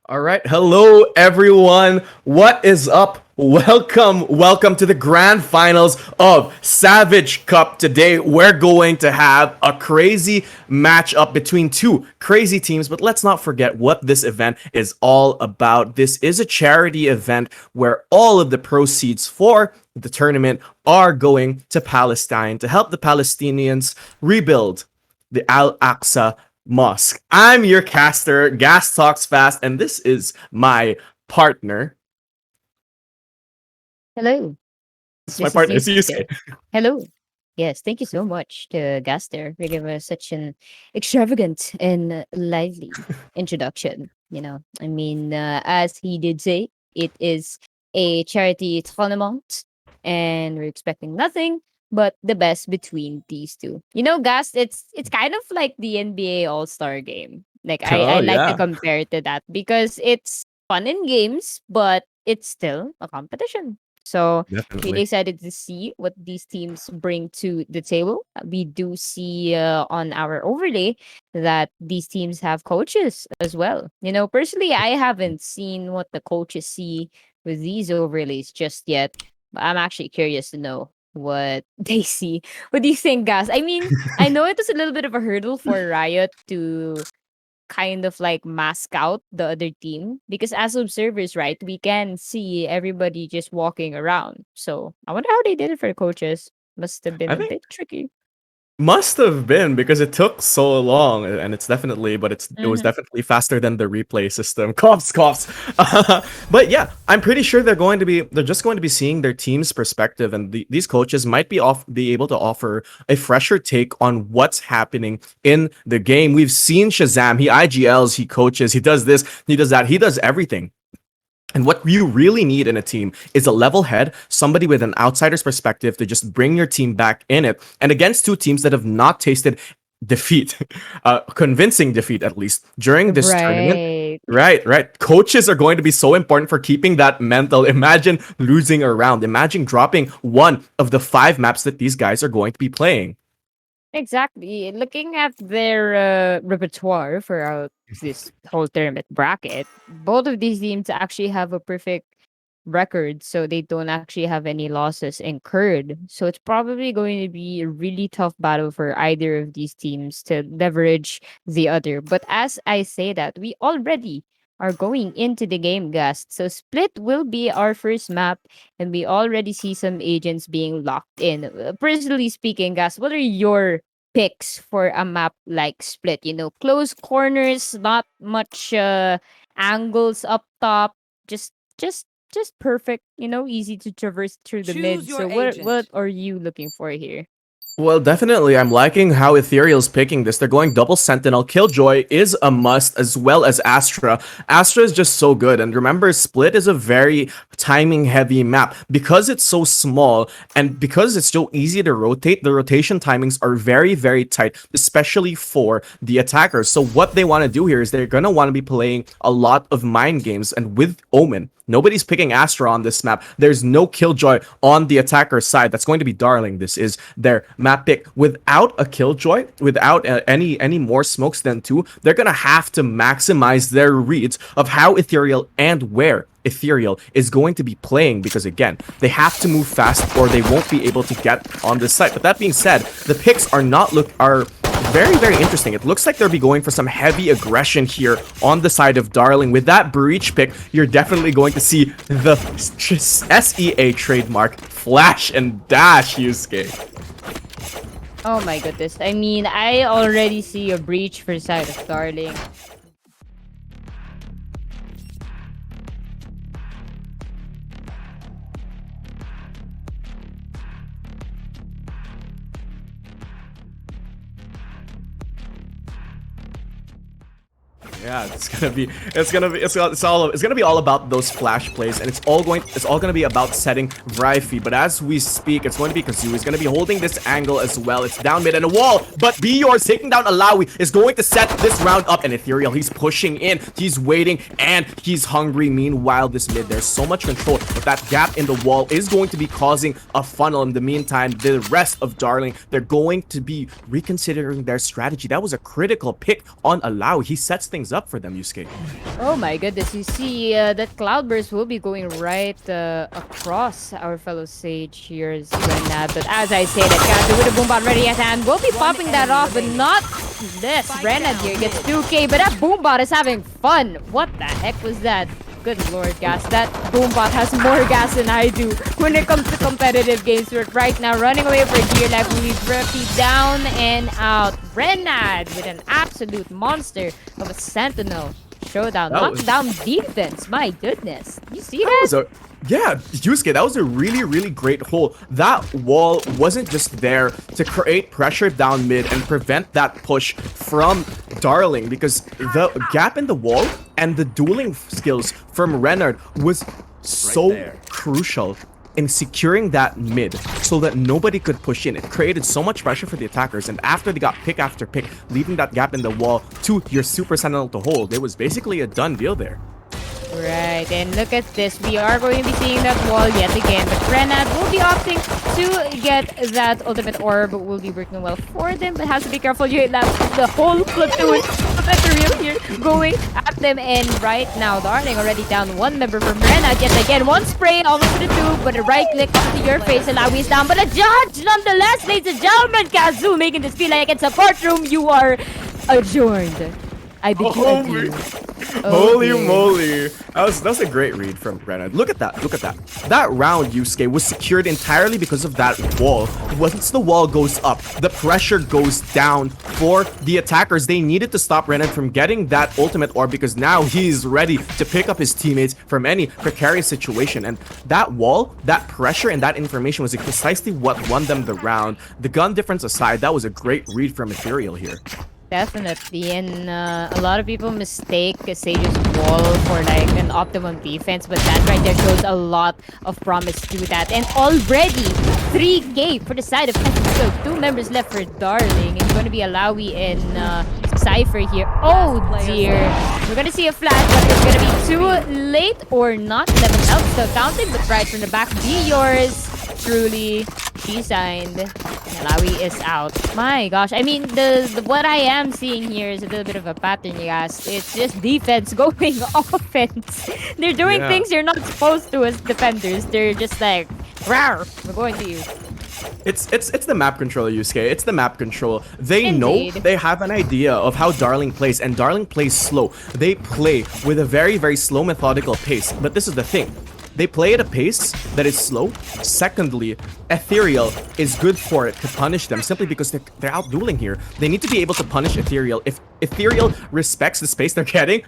All right. Hello, everyone. What is up? Welcome to the grand finals of Savage Cup. Today, we're going to have a crazy matchup between two crazy teams, but let's not forget what this event is all about. This is a charity event where all of the proceeds for the tournament are going to Palestine to help the Palestinians rebuild the Al Aqsa Mosque. I'm your caster, Gas Talks Fast, and this is my partner. Hello, This is my this is partner, it's Yusuke. Yusuke. Hello. Yes, thank you so much to Gaster for giving us such an extravagant and lively introduction. As he did say, it is a charity tournament, and we're expecting nothing but the best between these two. Gast, it's kind of like the NBA All Star game. Like I Oh, like to yeah, compare it to that because it's fun in games, but it's still a competition. So really definitely. excited to see what these teams bring to the table. We do see on our overlay that these teams have coaches as well. Personally, I haven't seen what the coaches see with these overlays just yet. But I'm actually curious to know what they see. What do you think, guys? I know it was a little bit of a hurdle for Riot to kind of like mask out the other team because as observers, right, we can see everybody just walking around. So I wonder how they did it for the coaches. Must have been I a think bit tricky. must have been because it took so long, and it's definitely, but it was Mm-hmm. definitely faster than the replay system. Coughs. But yeah, I'm pretty sure they're just going to be seeing their team's perspective, and these coaches might be able to offer a fresher take on what's happening in the game. We've seen Shazam. He IGLs, he coaches, he does this, he does that, he does everything. And what you really need in a team is a level head, somebody with an outsider's perspective to just bring your team back in it. And against two teams that have not tasted defeat, convincing defeat at least during this tournament. Right. Right. Coaches are going to be so important for keeping that mental. Imagine losing a round. Imagine dropping one of the five maps that these guys are going to be playing. Exactly. Looking at their repertoire for this whole tournament bracket, both of these teams actually have a perfect record, so they don't actually have any losses incurred. So it's probably going to be a really tough battle for either of these teams to leverage the other. But as I say that, we already are going into the game, Gust. So Split will be our first map, and we already see some agents being locked in. Personally speaking, Gust, what are your picks for a map like Split? Close corners, not much angles up top, just just just perfect, easy to traverse through the Choose mid. your So what agent. are you looking for here? Well, definitely. I'm liking how Ethereal's picking this. They're going double Sentinel. Killjoy is a must, as well as Astra. Astra is just so good. And remember, Split is a very timing heavy map. Because it's so small and because it's so easy to rotate, the rotation timings are very, very tight, especially for the attackers. So what they want to do here is they're going to want to be playing a lot of mind games. And with Omen, nobody's picking Astra on this map. There's no Killjoy on the attacker side. That's going to be Darling. This is their map pick. Without a Killjoy, without any more smokes than two, they're gonna have to maximize their reads of how Ethereal and where Ethereal is going to be playing, because again, they have to move fast or they won't be able to get on this site. But that being said, the picks are very, very interesting. It looks like they'll be going for some heavy aggression here on the side of Darling. With that breach pick, you're definitely going to see the SEA trademark flash and dash, Yusuke. Oh my goodness. I already see a breach for side of Darling. Yeah, it's gonna be all about those flash plays, and it's all gonna be about setting Vrifey. But as we speak, it's going to be Kazoo. He's gonna be holding this angle as well. It's down mid and a wall, but Be Yours taking down Alawi is going to set this round up. And Ethereal, he's pushing in, he's waiting, and he's hungry. Meanwhile, this mid, there's so much control, but that gap in the wall is going to be causing a funnel. In the meantime, the rest of Darling, they're going to be reconsidering their strategy. That was a critical pick on Alawi. He sets things things up for them, Yusuke. Oh my goodness, you see that Cloudburst will be going right across our fellow Sage here as Renad. But as I say, that Kazu with a Boombot ready at hand will be popping that off, but not this. Renad here gets 2k, but that Boombot is having fun. What the heck was that? Good lord, gas. That Boombot has more gas than I do when it comes to competitive games. But right now, running away for Gear Life, leaves Rippy down and out. Renad with an absolute monster of a Sentinel showdown. Knockdown defense. My goodness. You see that? Yeah, Yusuke, that was a really, really great hole. That wall wasn't just there to create pressure down mid and prevent that push from Darling, because the gap in the wall and the dueling skills from Renard was so crucial in securing that mid so that nobody could push in. It created so much pressure for the attackers, and after they got pick after pick, leaving that gap in the wall to your Super Sentinel to hold, it was basically a done deal there. Right, and look at this. We are going to be seeing that wall yet again, but Renad will be opting to get that ultimate orb. Will be working well for them, but has to be careful. You have the whole platoon of ETHEREAL here going at them, and right now, Darling already down one member from Renad yet again. One spray almost to the two, but a right click up to your face, and now he's down. But a judge nonetheless, ladies and gentlemen. Kazu making this feel like it's a courtroom. You are adjourned. I bid you adieu. Holy moly. That was a great read from Renard. Look at that. Look at that. That round, Yusuke, was secured entirely because of that wall. Once the wall goes up, the pressure goes down for the attackers. They needed to stop Renard from getting that ultimate orb because now he's ready to pick up his teammates from any precarious situation. And that wall, that pressure, and that information was precisely what won them the round. The gun difference aside, that was a great read from ETHEREAL here. Definitely, and a lot of people mistake Sage's wall for like an optimum defense, but that right there shows a lot of promise to that. And already 3k for the side of ETHEREAL. 2 members left for Darling. It's going to be Alawi and Cypher here. Oh dear, we're going to see a flash, but it's going to be too late or not. 11 health still counted, but right from the back, be yours truly. She signed. Alawi is out. My gosh. I mean, the what I am seeing here is a little bit of a pattern, you guys. It's just defense going offense. They're doing things you're not supposed to as defenders. They're just like, rawr, we're going to you. It's the map controller, Yusuke. It's the map control. They Indeed. know, they have an idea of how Darling plays, and Darling plays slow. They play with a very, very slow, methodical pace. But this is the thing. They play at a pace that is slow. Secondly, ETHEREAL is good for it to punish them simply because they're out dueling here. They need to be able to punish ETHEREAL. If ETHEREAL respects the space they're getting,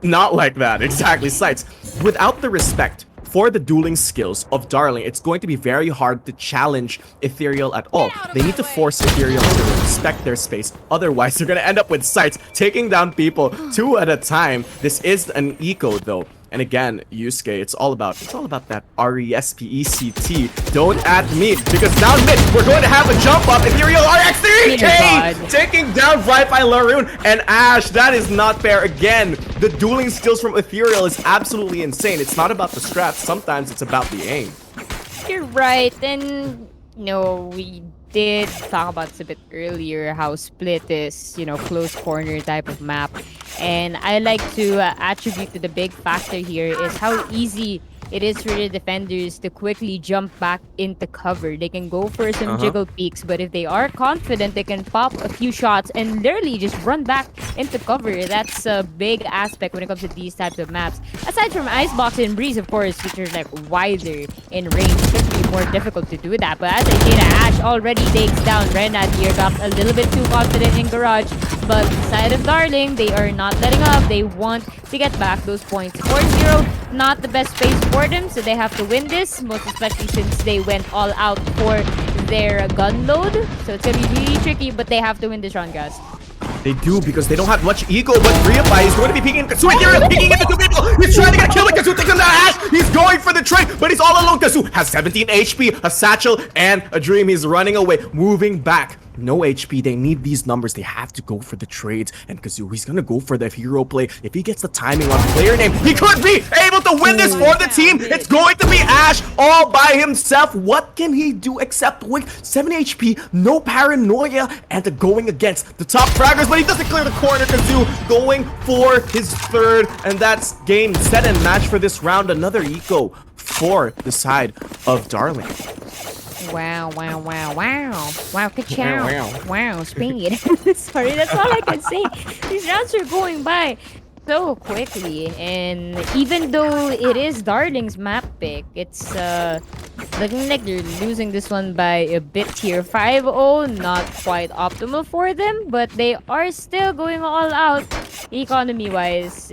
not like that. Exactly, Sights. Without the respect for the dueling skills of Darling, it's going to be very hard to challenge ETHEREAL at all. They need to force ETHEREAL to respect their space. Otherwise, they're going to end up with Sights taking down people 2 at a time. This is an eco, though. And again, Yusuke, it's all about that RESPECT. Don't add me, because down mid, we're going to have a jump up. ETHEREAL RX3K taking down Wi-Fi Laroon and Ash. That is not fair. Again, the dueling skills from ETHEREAL is absolutely insane. It's not about the strats. Sometimes it's about the aim. You're right, and we did talk about this a bit earlier, how Split is, close corner type of map. And I like to attribute to the big factor here is how easy it is for the defenders to quickly jump back into cover. They can go for some jiggle peeks, but if they are confident, they can pop a few shots and literally just run back into cover. That's a big aspect when it comes to these types of maps. Aside from Icebox and Breeze, of course, which are like wider in range, it should be more difficult to do that. But as I say, Ash already takes down Renad here, got a little bit too confident in Garage. But side of Darling, they are not letting up. They want to get back those points. 4-0, not the best pace for them, so they have to win this, most especially since they went all out for their gun load. So it's gonna be really tricky, but they have to win this round, guys. They do, because they don't have much ego, but Reify is going to be peeking Kazu. ETHEREAL peeking into 2 people. He's trying to get a kill, but Kazu takes him down. Ash, he's going for the trade, but he's all alone. Kazu has 17 HP, a satchel, and a dream. He's running away, moving back No HP, they need these numbers, they have to go for the trades, and Kazoo, he's gonna go for the hero play. If he gets the timing on player name, he could be able to win this for the team. It's going to be Ash all by himself. What can he do except wait? 7 HP, no paranoia, and going against the top fraggers, but he doesn't clear the corner. Kazoo going for his third, and that's game, set, and match for this round. Another eco for the side of Darling. Wow, wow, wow, wow. Wow, ka-chow. Wow. Wow, speed. Sorry, that's all I can say. These rounds are going by so quickly, and even though it is Darling's map pick, it's looking like they're losing this one by a bit here. 5-0, not quite optimal for them, but they are still going all out economy-wise.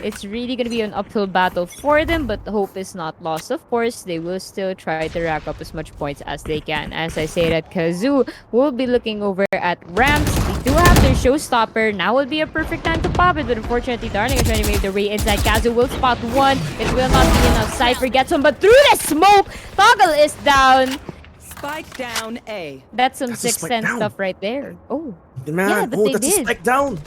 It's really gonna be an uphill battle for them, but the hope is not lost. Of course, they will still try to rack up as much points as they can. As I say that, Kazoo will be looking over at ramps. They do have their showstopper. Now would be a perfect time to pop it, but unfortunately, Darling is trying to make their way inside. Kazoo will spot one. It will not be enough. Cypher gets one, but through the smoke, Toggle is down. Spike down A. That's some That's a Sixth spike Sense down. stuff right there. Oh, Man, yeah, but oh, they that's a did. spike down.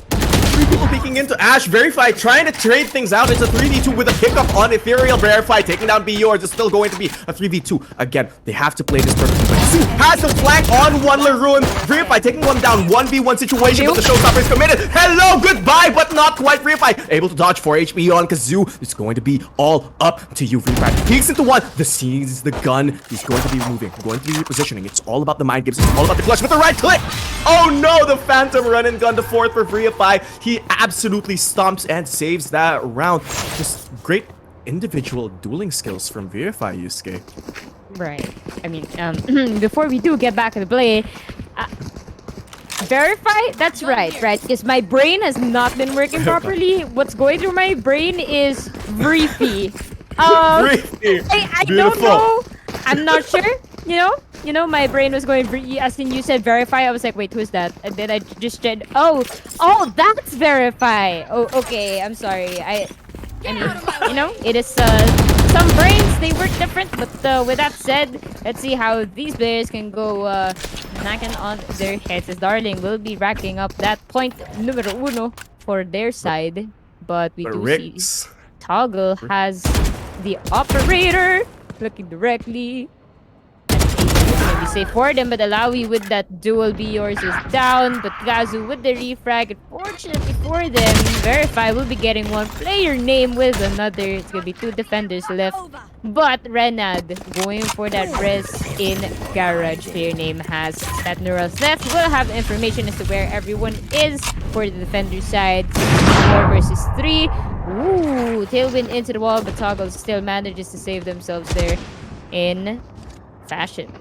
3 people peeking into Ash. Verify trying to trade things out. It's a 3v2 with a pickup on Ethereal. Verify taking down BORs. It's still going to be a 3v2. Again, they have to play this perfectly. But Kazoo has the flank on one Laroon. Verify taking one down. 1v1 situation, but the showstopper is committed. Hello, goodbye, but not quite. Verify able to dodge 4 HP on Kazoo. It's going to be all up to you, Verify. Peeks into one. The sees the gun. He's going to be moving. Going to be repositioning. It's all about the mind games. It's all about the clutch with the right click. Oh no, the Phantom run and gun to 4th for Verify. He absolutely stomps and saves that round. Just great individual dueling skills from Verify, Yusuke. right. I mean, before we do get back to the play, Verify? That's right, right? Because my brain has not been working properly. What's going through my brain is Briefy. I don't Beautiful. know. I'm not sure. You know, my brain was going. As in, you said Verify. I was like, wait, who's that? And then I just said, oh, that's Verify. Oh, okay. I'm sorry. I mean, you know, it is some brains, they work different. But with that said, let's see how these players can go knocking on their heads. As Darling will be racking up that point numero uno for their side. But we do see Toggle has the operator looking directly. Maybe safe for them, but Alawi with that dual yours is down. But Kazoo with the refrag. Unfortunately for them, Verify will be getting one player name with another. It's gonna be 2 defenders left. But Renad going for that res in garage. Player name has that neural theft. We'll have information as to where everyone is for the defender side. 4 versus 3. Ooh, tailwind into the wall, but Toggle still manages to save themselves there in fashion.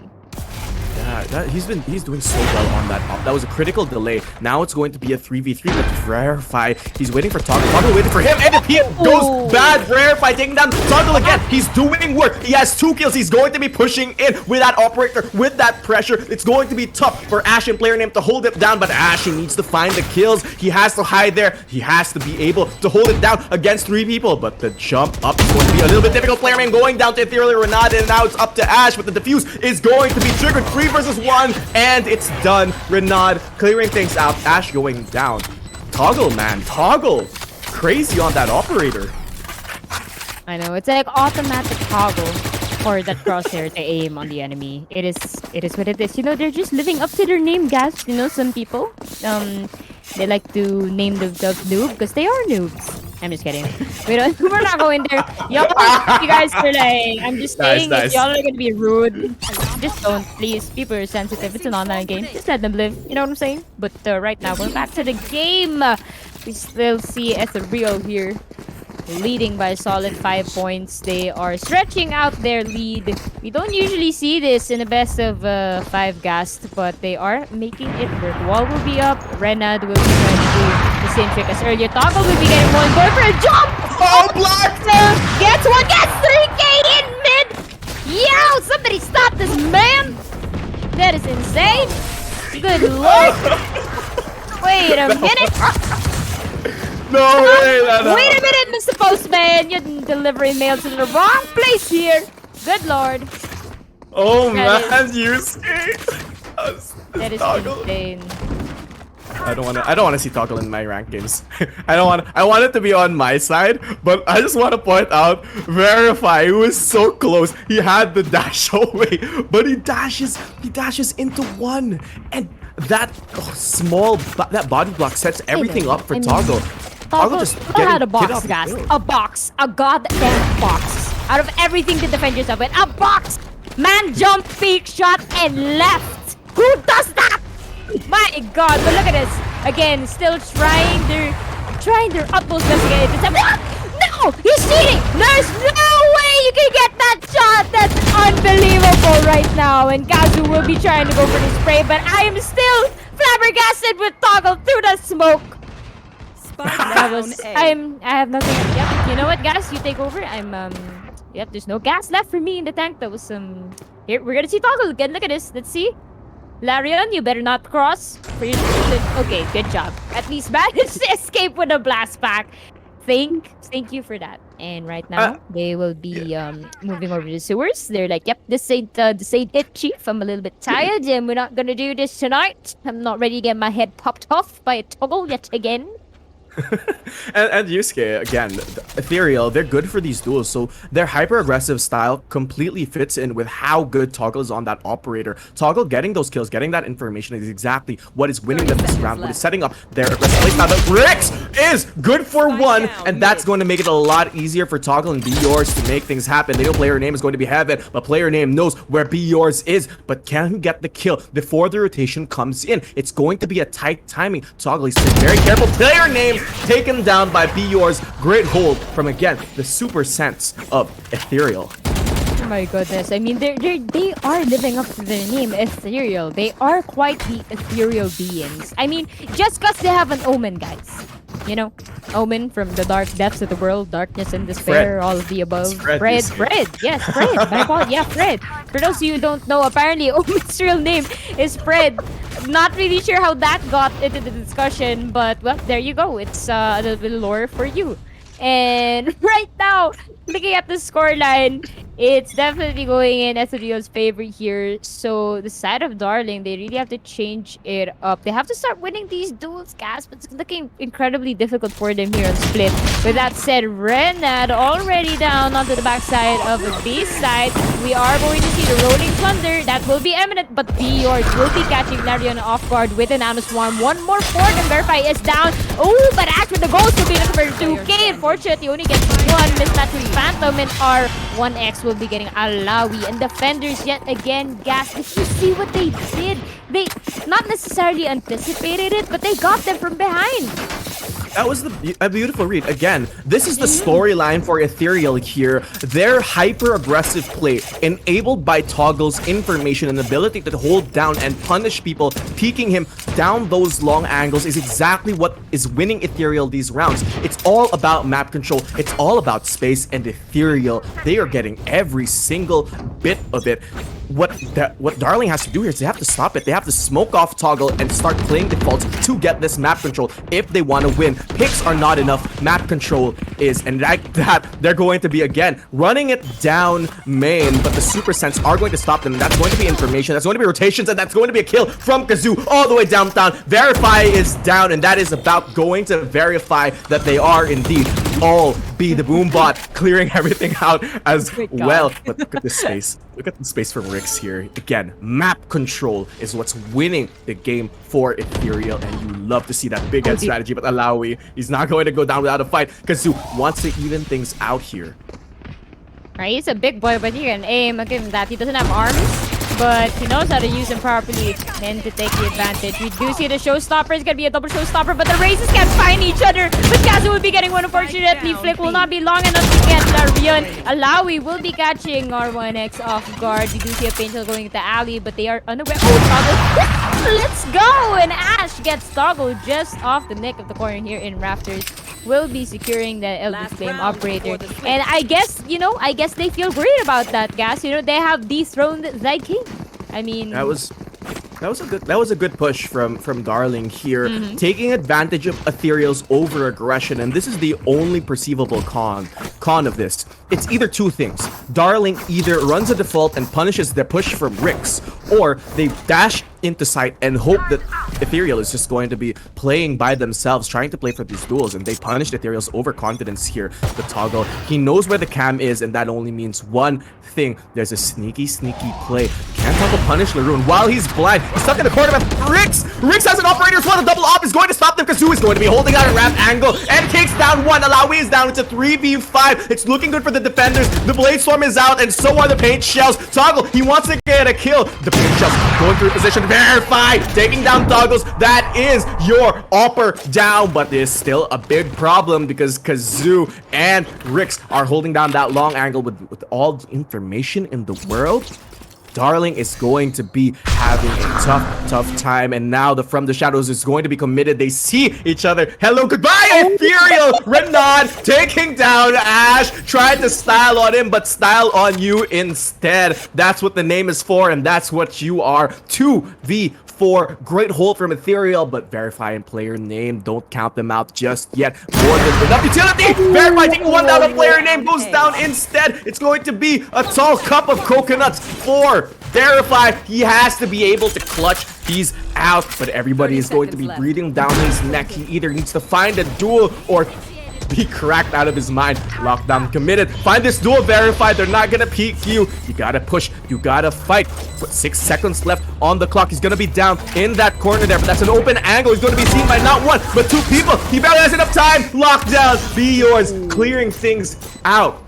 Yeah, he's doing so well on that op. That was a critical delay. Now it's going to be a 3v3, but Verify, he's waiting for Toggle. Toggle waiting for him, and it goes bad. Verify taking down Toggle again. He's doing work. He has 2 kills. He's going to be pushing in with that operator, with that pressure. It's going to be tough for Ash and player name to hold it down, but Ash, he needs to find the kills. He has to hide there. He has to be able to hold it down against 3 people, but the jump up is going to be a little bit difficult. Player name going down to Ethereal Renard, and now it's up to Ash, but the defuse is going to be triggered. 3 versus 1, and it's done. Renard clearing things out. Ash going down. Toggle, man. Toggle. Crazy on that operator. I know, it's like automatic toggle for that crosshair to aim on the enemy. It is what it is. You know, they're just living up to their name, guys. You know, some people, they like to name themselves noob because they are noobs. I'm just kidding. We're not going there. You guys are like, I'm just saying, if y'all are gonna be rude, just don't, please. People are sensitive. It's an online game. Just let them live. You know what I'm saying? But right now, going back to the game, we still see ETHEREAL here, leading by a solid 5 points. They are stretching out their lead. We don't usually see this in the best of 5 Gast, but they are making it work. Wall will be up. Renad will be trying to do the same trick as earlier. Toggle will be getting one. Going for a jump! Oh, block! Gets one, gets 3K in mid! Yo! Somebody stop this man! That is insane! Good lord! Wait a minute! No way! Wait a minute, Mr. Postman! You're delivering mail to the wrong place here! Good lord! Oh man, Yusuke! That is Toggle. insane. I don't want to see Toggle in my rank games. I want it to be on my side, but I just want to point out Verify, who was so close. He had the dash away, but he dashes into one, and that that body block sets everything up for Toggle. Toggle just had a get box, off guys. the field. A box. A goddamn box. Out of everything to defend yourself with. A box! Man jumped, fake shot, and left. Who does that? My god, but look at this. Again, still trying their utmost best to get it. No! He's cheating! There's no way you can get that shot! That's unbelievable right now. And Kazu will be trying to go for the spray, but I am still flabbergasted with Toggle through the smoke. Spike That down was A. I have nothing. Yep. You know what, guys? You take over. Yep, there's no gas left for me in the tank. That was some here, we're gonna see Toggle again. Look at this. Let's see. Larian, you better not cross. Okay, good job. At least managed to escape with a blast pack. Thank you for that. And right now, they will be moving over to the sewers. They're like, yep, this ain't it, Chief. I'm a little bit tired, and we're not gonna do this tonight. I'm not ready to get my head popped off by a Toggle yet again. and Yusuke, again, Ethereal, they're good for these duels, so their hyper-aggressive style completely fits in with how good Toggle is on that operator. Toggle getting those kills, getting that information is exactly what is winning them this round, what is setting up their aggressive playstyle. But Rix is good for one, and that's going to make it a lot easier for Toggle and Be Yours to make things happen. They know player name is going to be Heaven, but player name knows where Be Yours is, but can he get the kill before the rotation comes in? It's going to be a tight timing. Toggle is very careful. Player name taken down by Be Yours. Great hold from, again, the super sense of Ethereal. Oh my goodness. I mean, they are living up to their name, Ethereal. They are quite the ethereal beings. I mean, just because they have an Omen, guys. You know, Omen from the dark depths of the world, darkness and despair, all of the above. Fred. Yes, Fred. My fault. Yeah, Fred. For those of you who don't know, apparently Omen's real name is Fred. Not really sure how that got into the discussion, but well, there you go. It's a little bit of lore for you. And right now, looking at the scoreline, it's definitely going in Ethereal's favor here. So the side of Darling, they really have to change it up. They have to start winning these duels, guys, but it's looking incredibly difficult for them here on Split. With that said, Renad already down onto the backside of the B side. We are going to see the rolling thunder. That will be imminent, but Be Yours will be catching Larian off guard with an Nano Swarm. One more for them. Verify is down. Oh, but Ash with the ghost will be looking for 2K. Unfortunately, only gets one mismatch with Phantom, and our 1X will be getting Alawi. And defenders yet again, gas. Did you see what they did? They not necessarily anticipated it, but they got them from behind. That was a beautiful read. Again, this is the storyline for Ethereal here. Their hyper-aggressive play, enabled by Toggle's information and ability to hold down and punish people, peeking him down those long angles, is exactly what is winning Ethereal these rounds. It's all about map control. It's all about space, and Ethereal, they are getting every single bit of it. What Darling has to do here is they have to stop it. They have to smoke off Toggle and start playing defaults to get this map control if they want to win. Picks are not enough. Map control is, and like that, they're going to be, again, running it down main, but the Super Sense are going to stop them. That's going to be information. That's going to be rotations, and that's going to be a kill from Kazoo all the way downtown. Verify is down, and that is about going to verify that they are indeed all be the Boombot, clearing everything out as well. But look at this space. Look at the space from Rix here. Again, map control is what's winning the game for Ethereal, and you love to see that big head strategy. But Alawi, he's not going to go down without a fight. Kazoo wants to even things out here. Right, he's a big boy, but he can aim. I'll give him that. He doesn't have arms, but he knows how to use them properly and to take the advantage. We do see the showstopper. It's gonna be a double showstopper, but the races can't find each other. But Kazu will be getting one. Unfortunately, Flick will not be long enough to get Larian. Alawi will be catching R1X off guard. We do see a Painter going into alley, but they are unaware. Oh, Toggle! Let's go! And Ash gets Toggle just off the neck of the corner here in Rafters. Will be securing the Elder Flame operator. And I guess, they feel great about that, guys. They have dethroned the king. I mean, that was a good push from Darling here, taking advantage of Ethereal's over aggression, and this is the only perceivable con of this. it's either two things. Darling either runs a default and punishes the push from Rix, or they dash into site and hope that Ethereal is just going to be playing by themselves, trying to play for these duels, and they punished Ethereal's overconfidence here. The Toggle, he knows where the cam is, and that only means one thing. There's a sneaky play. Can Toggle punish Laroon while he's blind? He's stuck in the corner, but Rix has an operator as well. The double op is going to stop them. Kazoo is going to be holding out a ramp angle and takes down one. Alawi is down. It's a 3v5. It's looking good for the defenders. The Blade Storm is out, and so are the paint shells. Toggle, he wants to get a kill. The paint shells going through position. Verify, taking down Toggles. That is your upper down, but there's still a big problem because Kazoo and Rix are holding down that long angle with all the information in the world. Darling is going to be having a tough time, and now the From the Shadows is going to be committed. They see each other. Hello, goodbye, Ethereal! Renan taking down Ash, tried to style on him, but style on you instead. That's what the name is for, and that's what you are. 2v4, great hold from Ethereal, but Verify and player name, don't count them out just yet. More than enough utility! Verify taking one down, and player name goes down instead. It's going to be a tall cup of coconuts for Verify. He has to be able to clutch these out, but everybody is going to be breathing down his neck. He either needs to find a duel or be cracked out of his mind. Lockdown committed. Find this duel, Verify. They're not gonna peek you. You gotta push. You gotta fight. But 6 seconds left on the clock. He's gonna be down in that corner there, but that's an open angle. He's gonna be seen by not one, but two people. He barely has enough time. Lockdown, be yours. Clearing things out.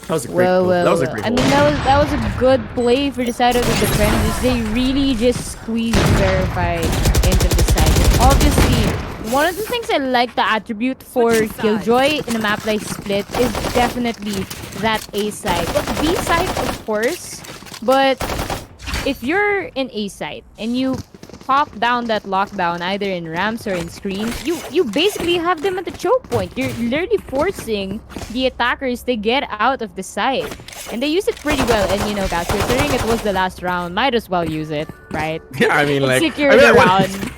That was a great move. That was a great I mean, that was a good play for the side of the defenders. They really just squeezed Verify into the side. And obviously, one of the things I like the attribute for Killjoy in a map like Split is definitely that A side. Well, B side, of course, but if you're in A side and you pop down that lockdown either in ramps or in screens, you basically have them at the choke point. You're literally forcing the attackers to get out of the side, and they use it pretty well. And you know, guys, considering it was the last round, might as well use it, right? Yeah, I mean, like, secure the round.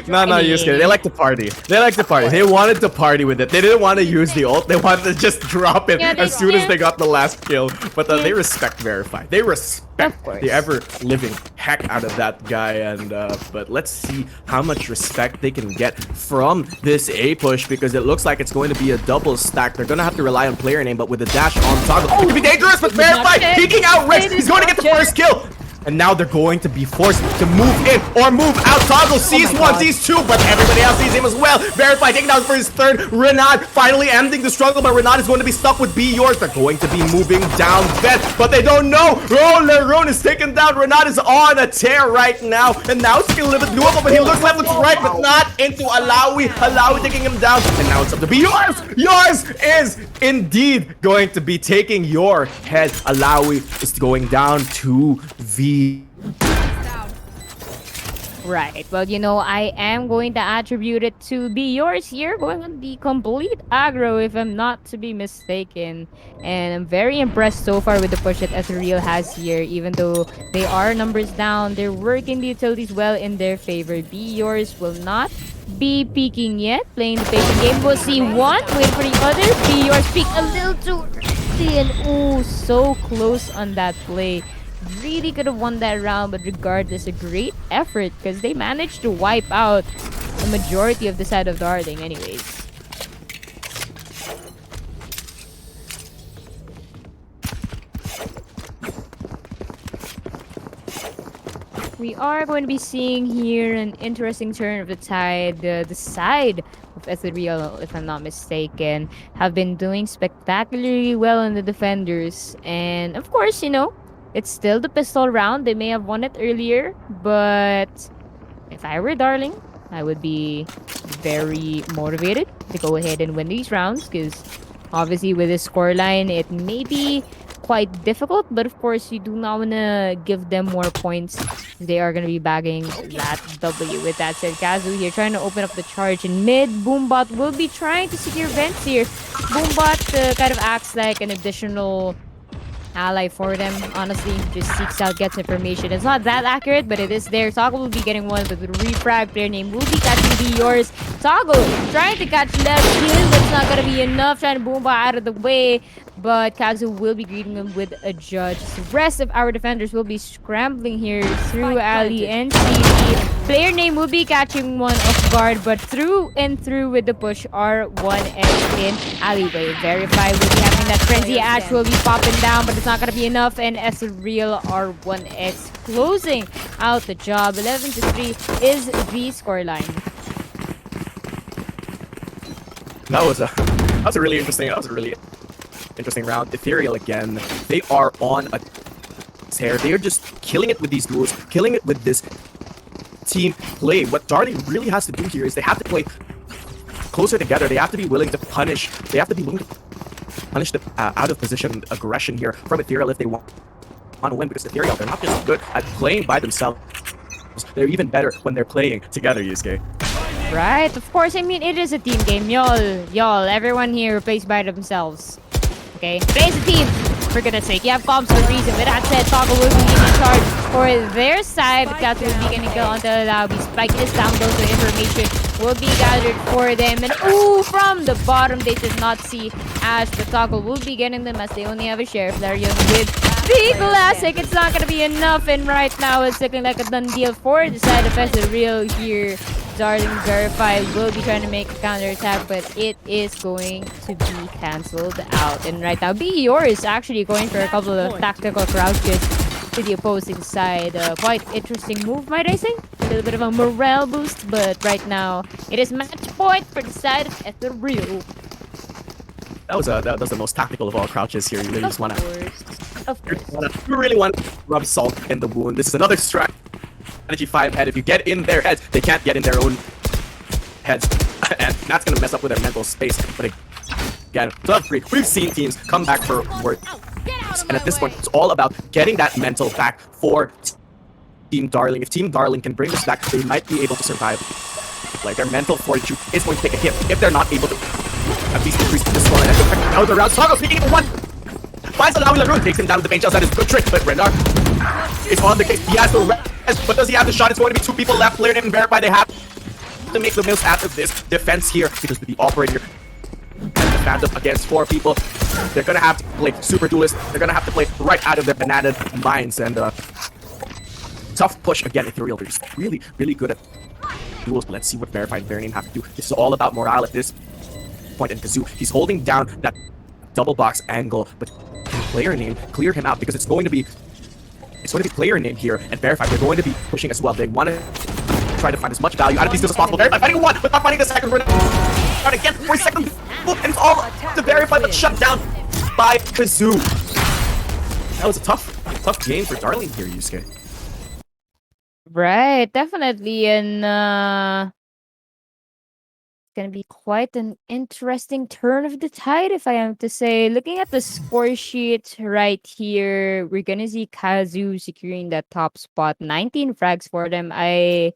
No, you're scared. They like to party. They wanted to party with it. They didn't want to use the ult. They wanted to just drop it as soon as they got the last kill. But they respect Verify. They respect the ever-living heck out of that guy. And but let's see how much respect they can get from this A push, because it looks like it's going to be a double stack. They're gonna have to rely on player name, but with the dash on Toggle, it could be dangerous. But Verify peeking out Rex. He's going to get the first kill. And now they're going to be forced to move in or move out. Toggle sees one, sees two, but everybody else sees him as well. Verify taking down for his third. Renan finally ending the struggle, but Renan is going to be stuck with Be Yours. They're going to be moving down Vet, but they don't know. Oh, Leron is taken down. Renan is on a tear right now, and now it's a little bit doable, but he looks left, looks right, but not into Alawi. Alawi taking him down, and now it's up to Be Yours. Yours is indeed going to be taking your head. Alawi is going down to V. Right. Well, you know, I am going to attribute it to Be Yours here, going on the complete aggro, if I'm not to be mistaken. And I'm very impressed so far with the push that ETHEREAL has here. Even though they are numbers down, they're working the utilities well in their favor. Be Yours will not be peeking yet, playing the patient game. We'll see one, wait for the other. Be Yours peek a little too early, and ooh, so close on that play. Really could have won that round, but regardless, a great effort because they managed to wipe out the majority of the side of Darling anyways. We are going to be seeing here an interesting turn of the tide. The side of ETHEREAL, if I'm not mistaken, have been doing spectacularly well on the defenders. And of course, you know, it's still the pistol round. They may have won it earlier, but if I were Darling, I would be very motivated to go ahead and win these rounds, because obviously with this scoreline, it may be quite difficult, but of course you do not want to give them more points. They are going to be bagging that W. With that said, Kazu here trying to open up the charge in mid. Boombot will be trying to secure vents here. Boombot kind of acts like an additional ally for them, honestly. Just seeks out, gets information. It's not that accurate, but it is there. Toggle will be getting one, but the refrag player name will be catching the yours. Toggle trying to catch left kill, but it's not gonna be enough. Trying to boom out of the way, but Kazu will be greeting him with a judge. The rest of our defenders will be scrambling here through Ali and CT. Player name will be catching one off guard, but through and through with the push R1X in alleyway. Verify will be having that frenzy. Ash will be popping down, but it's not gonna be enough. And ETHEREAL R1X closing out the job. 11-3 is the scoreline. That was a really interesting round. Ethereal again. They are on a tear. They are just killing it with these duels, killing it with this team play. What Darling really has to do here is they have to play closer together. They have to be willing to punish. They have to be willing to punish the out of position aggression here from Ethereal if they want to win. Because Ethereal, they're not just good at playing by themselves. They're even better when they're playing together, Yusuke. Right, of course. I mean, it is a team game. Y'all, everyone here plays by themselves. Okay? Plays a team, for goodness sake. You have bombs for a reason. With that said, Toggle will be in charge for their side. But Katsu will be getting killed onto the lobby. Spike is down low, so information will be gathered for them. And ooh, from the bottom, they did not see Ash. But Toggle will be getting them as they only have a share. Flareon with the classic. It's not gonna be enough. And right now, it's looking like a done deal for the side of ETHEREAL here. Darling Verify will be trying to make a counterattack, but it is going to be cancelled out. And right now, BEOR is actually going for a couple of tactical crouches to the opposing side. Quite interesting move, might I say? A little bit of a morale boost, but right now, it is match point for the side of ETHEREAL. That was the most tactical of all crouches here. You really just wanna, Of course. you really want to rub salt in the wound. This is another strategy 5 head. If you get in their heads, they can't get in their own heads, and that's gonna mess up with their mental space. But again, we've seen teams come back for work, and at this point, it's all about getting that mental back for Team Darling. If Team Darling can bring this back, they might be able to survive. Like, their mental fortitude is going to take a hit if they're not able to at least increase the score. And now the round. Toggle speaking for one. Finds Alawi LaRue, takes him down with the paint shells. That is a good trick, but Rendar is on the case. He has the rest, but does he have the shot? It's going to be 2 people left. Player didn't verify. They have to make the most out of this defense here, because with the operator and the Phantom against 4 people, they're gonna have to play super duelist. They're gonna have to play right out of their banana minds. And tough push again. Ethereal, they're just really, really good at duels. But let's see what Verified and Varian have to do. This is all about morale at this point. And Kazoo, he's holding down that double box angle, but player name clear him out, because it's going to be player name here, and Verified, they're going to be pushing as well. They want to try to find as much value out of these deals as possible. Verified fighting 1, but not finding the second. We're trying to get 4 seconds, and it's all to Verify, but shut down by Kazoo. That was a tough game for Darling here, Yusuke. Right, definitely. And gonna be quite an interesting turn of the tide, if I am to say. Looking at the score sheet right here, we're gonna see Kazu securing that top spot. 19 frags for them. I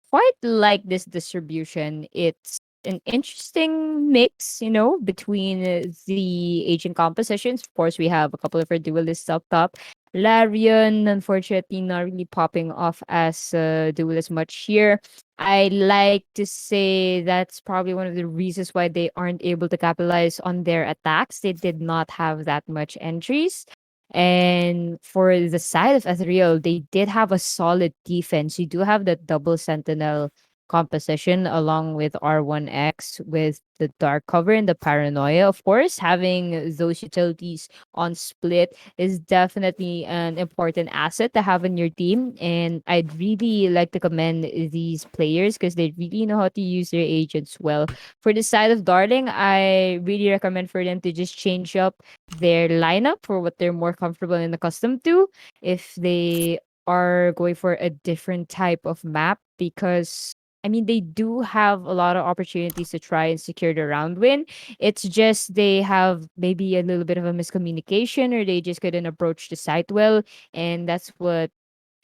quite like this distribution. It's an interesting mix, between the agent compositions. Of course, we have a couple of our duelists up top. Larian, unfortunately, not really popping off as duelist much here. I like to say that's probably one of the reasons why they aren't able to capitalize on their attacks. They did not have that much entries. And for the side of ETHEREAL, they did have a solid defense. You do have the double sentinel composition along with R1X with the dark cover and the paranoia. Of course, having those utilities on split is definitely an important asset to have in your team. And I'd really like to commend these players because they really know how to use their agents well. For the side of Darling, I really recommend for them to just change up their lineup for what they're more comfortable and accustomed to if they are going for a different type of map, because I mean, they do have a lot of opportunities to try and secure the round win. It's just they have maybe a little bit of a miscommunication, or they just couldn't approach the site well. And that's what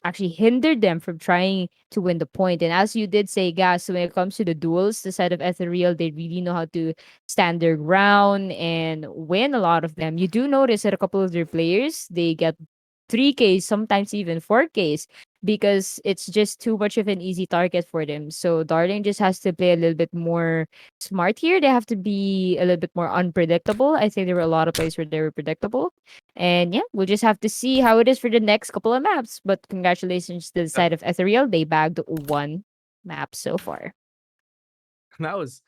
actually hindered them from trying to win the point. And as you did say, Gas, when it comes to the duels, the side of Ethereal, they really know how to stand their ground and win a lot of them. You do notice that a couple of their players, they get 3Ks, sometimes even 4Ks, because it's just too much of an easy target for them. So Darling just has to play a little bit more smart here. They have to be a little bit more unpredictable. I think there were a lot of plays where they were predictable. And yeah, we'll just have to see how it is for the next couple of maps. But congratulations to the Yep. side of Ethereal. They bagged one map so far. That was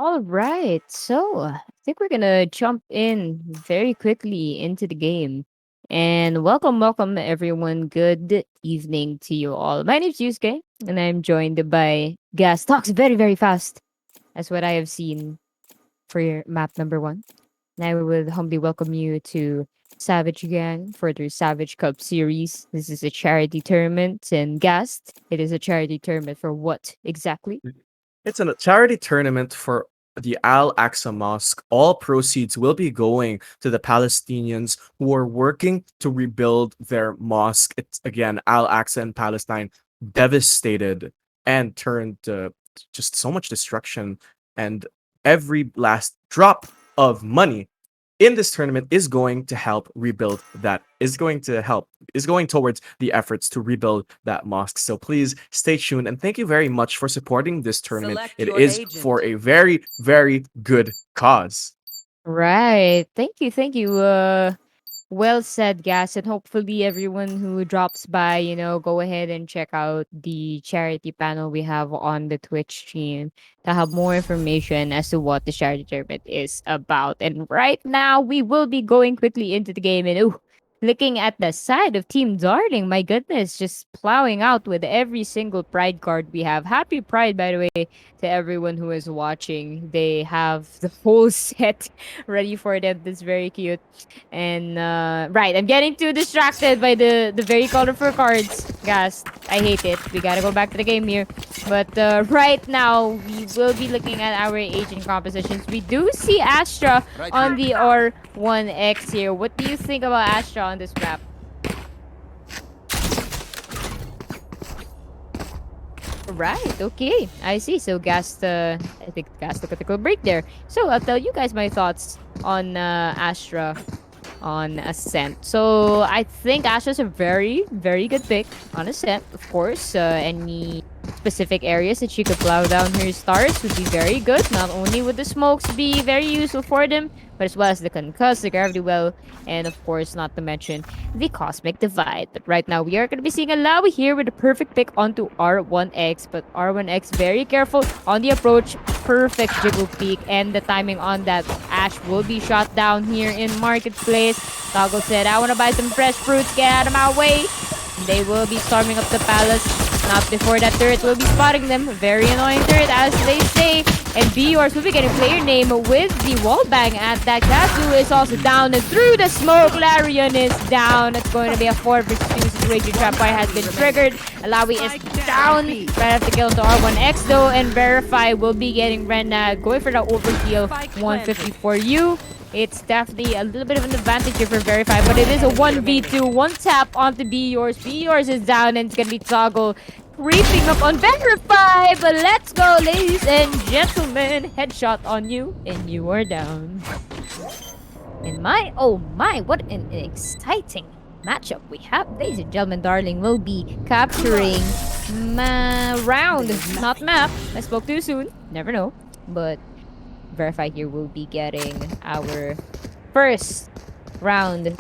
All right, so I think we're gonna jump in very quickly into the game. And welcome everyone. Good evening to you all. My name's Yusuke, and I'm joined by Gas Talks very, very fast. That's what I have seen for your map number one. And I would humbly welcome you to Savage Gang for their Savage Cup series. This is a charity tournament, and Gast, it is a charity tournament for what exactly? It's a charity tournament for the Al Aqsa Mosque. All proceeds will be going to the Palestinians who are working to rebuild their mosque. It's again Al Aqsa in Palestine, devastated and turned to just so much destruction. And every last drop of money in this tournament is going to help rebuild that, is going towards the efforts to rebuild that mosque. So please stay tuned and thank you very much for supporting this tournament. Select It your is agent. for a very, very good cause. Right. Thank you. Thank you. Well said, Gas. And hopefully everyone who drops by, go ahead and check out the charity panel we have on the Twitch stream to have more information as to what the charity tournament is about. And right now we will be going quickly into the game and looking at the side of Team Darling, my goodness, just plowing out with every single Pride card we have. Happy Pride, by the way, to everyone who is watching. They have the whole set ready for them. That's very cute. And right, I'm getting too distracted by the very colorful cards. Guys, I hate it. We gotta go back to the game here. But right now, we will be looking at our agent compositions. We do see Astra on the R1X here. What do you think about Astra on this map? Right, okay. I see. So I think Gas took a critical break there. So I'll tell you guys my thoughts on Astra on Ascent. So I think Astra's a very, very good pick on Ascent. Of course, any specific areas that she could plow down her stars would be very good. Not only would the smokes be very useful for them, but as well as the concuss, the gravity well, and of course, not to mention the cosmic divide. But right now, we are going to be seeing a Lawi here with a perfect pick onto R1X. But R1X very careful on the approach. Perfect jiggle peak, and the timing on that Ash will be shot down here in Marketplace. Toggle said, I want to buy some fresh fruits, get out of my way. They will be storming up the palace. Not before that turret will be spotting them. Very annoying turret, as they say. And BURs will be getting player name with the wall bang at that. Kazu is also down and through the smoke. Larian is down. It's going to be a 4 versus 2 situation. Trapwire has been triggered. Alawi is down. Right after kill to R1X though. And Verify will be getting Rena going for the overkill. 150 for you. It's definitely a little bit of an advantage here for Verify, but it is a 1v2. One tap onto BUrs. BUrs is down, and it's going to be Toggle creeping up on Verify. But let's go, ladies and gentlemen. Headshot on you, and you are down. And oh my, what an exciting matchup we have. Ladies and gentlemen, Darling will be capturing round, not map. I spoke too soon. Never know. But Verify here will be getting our first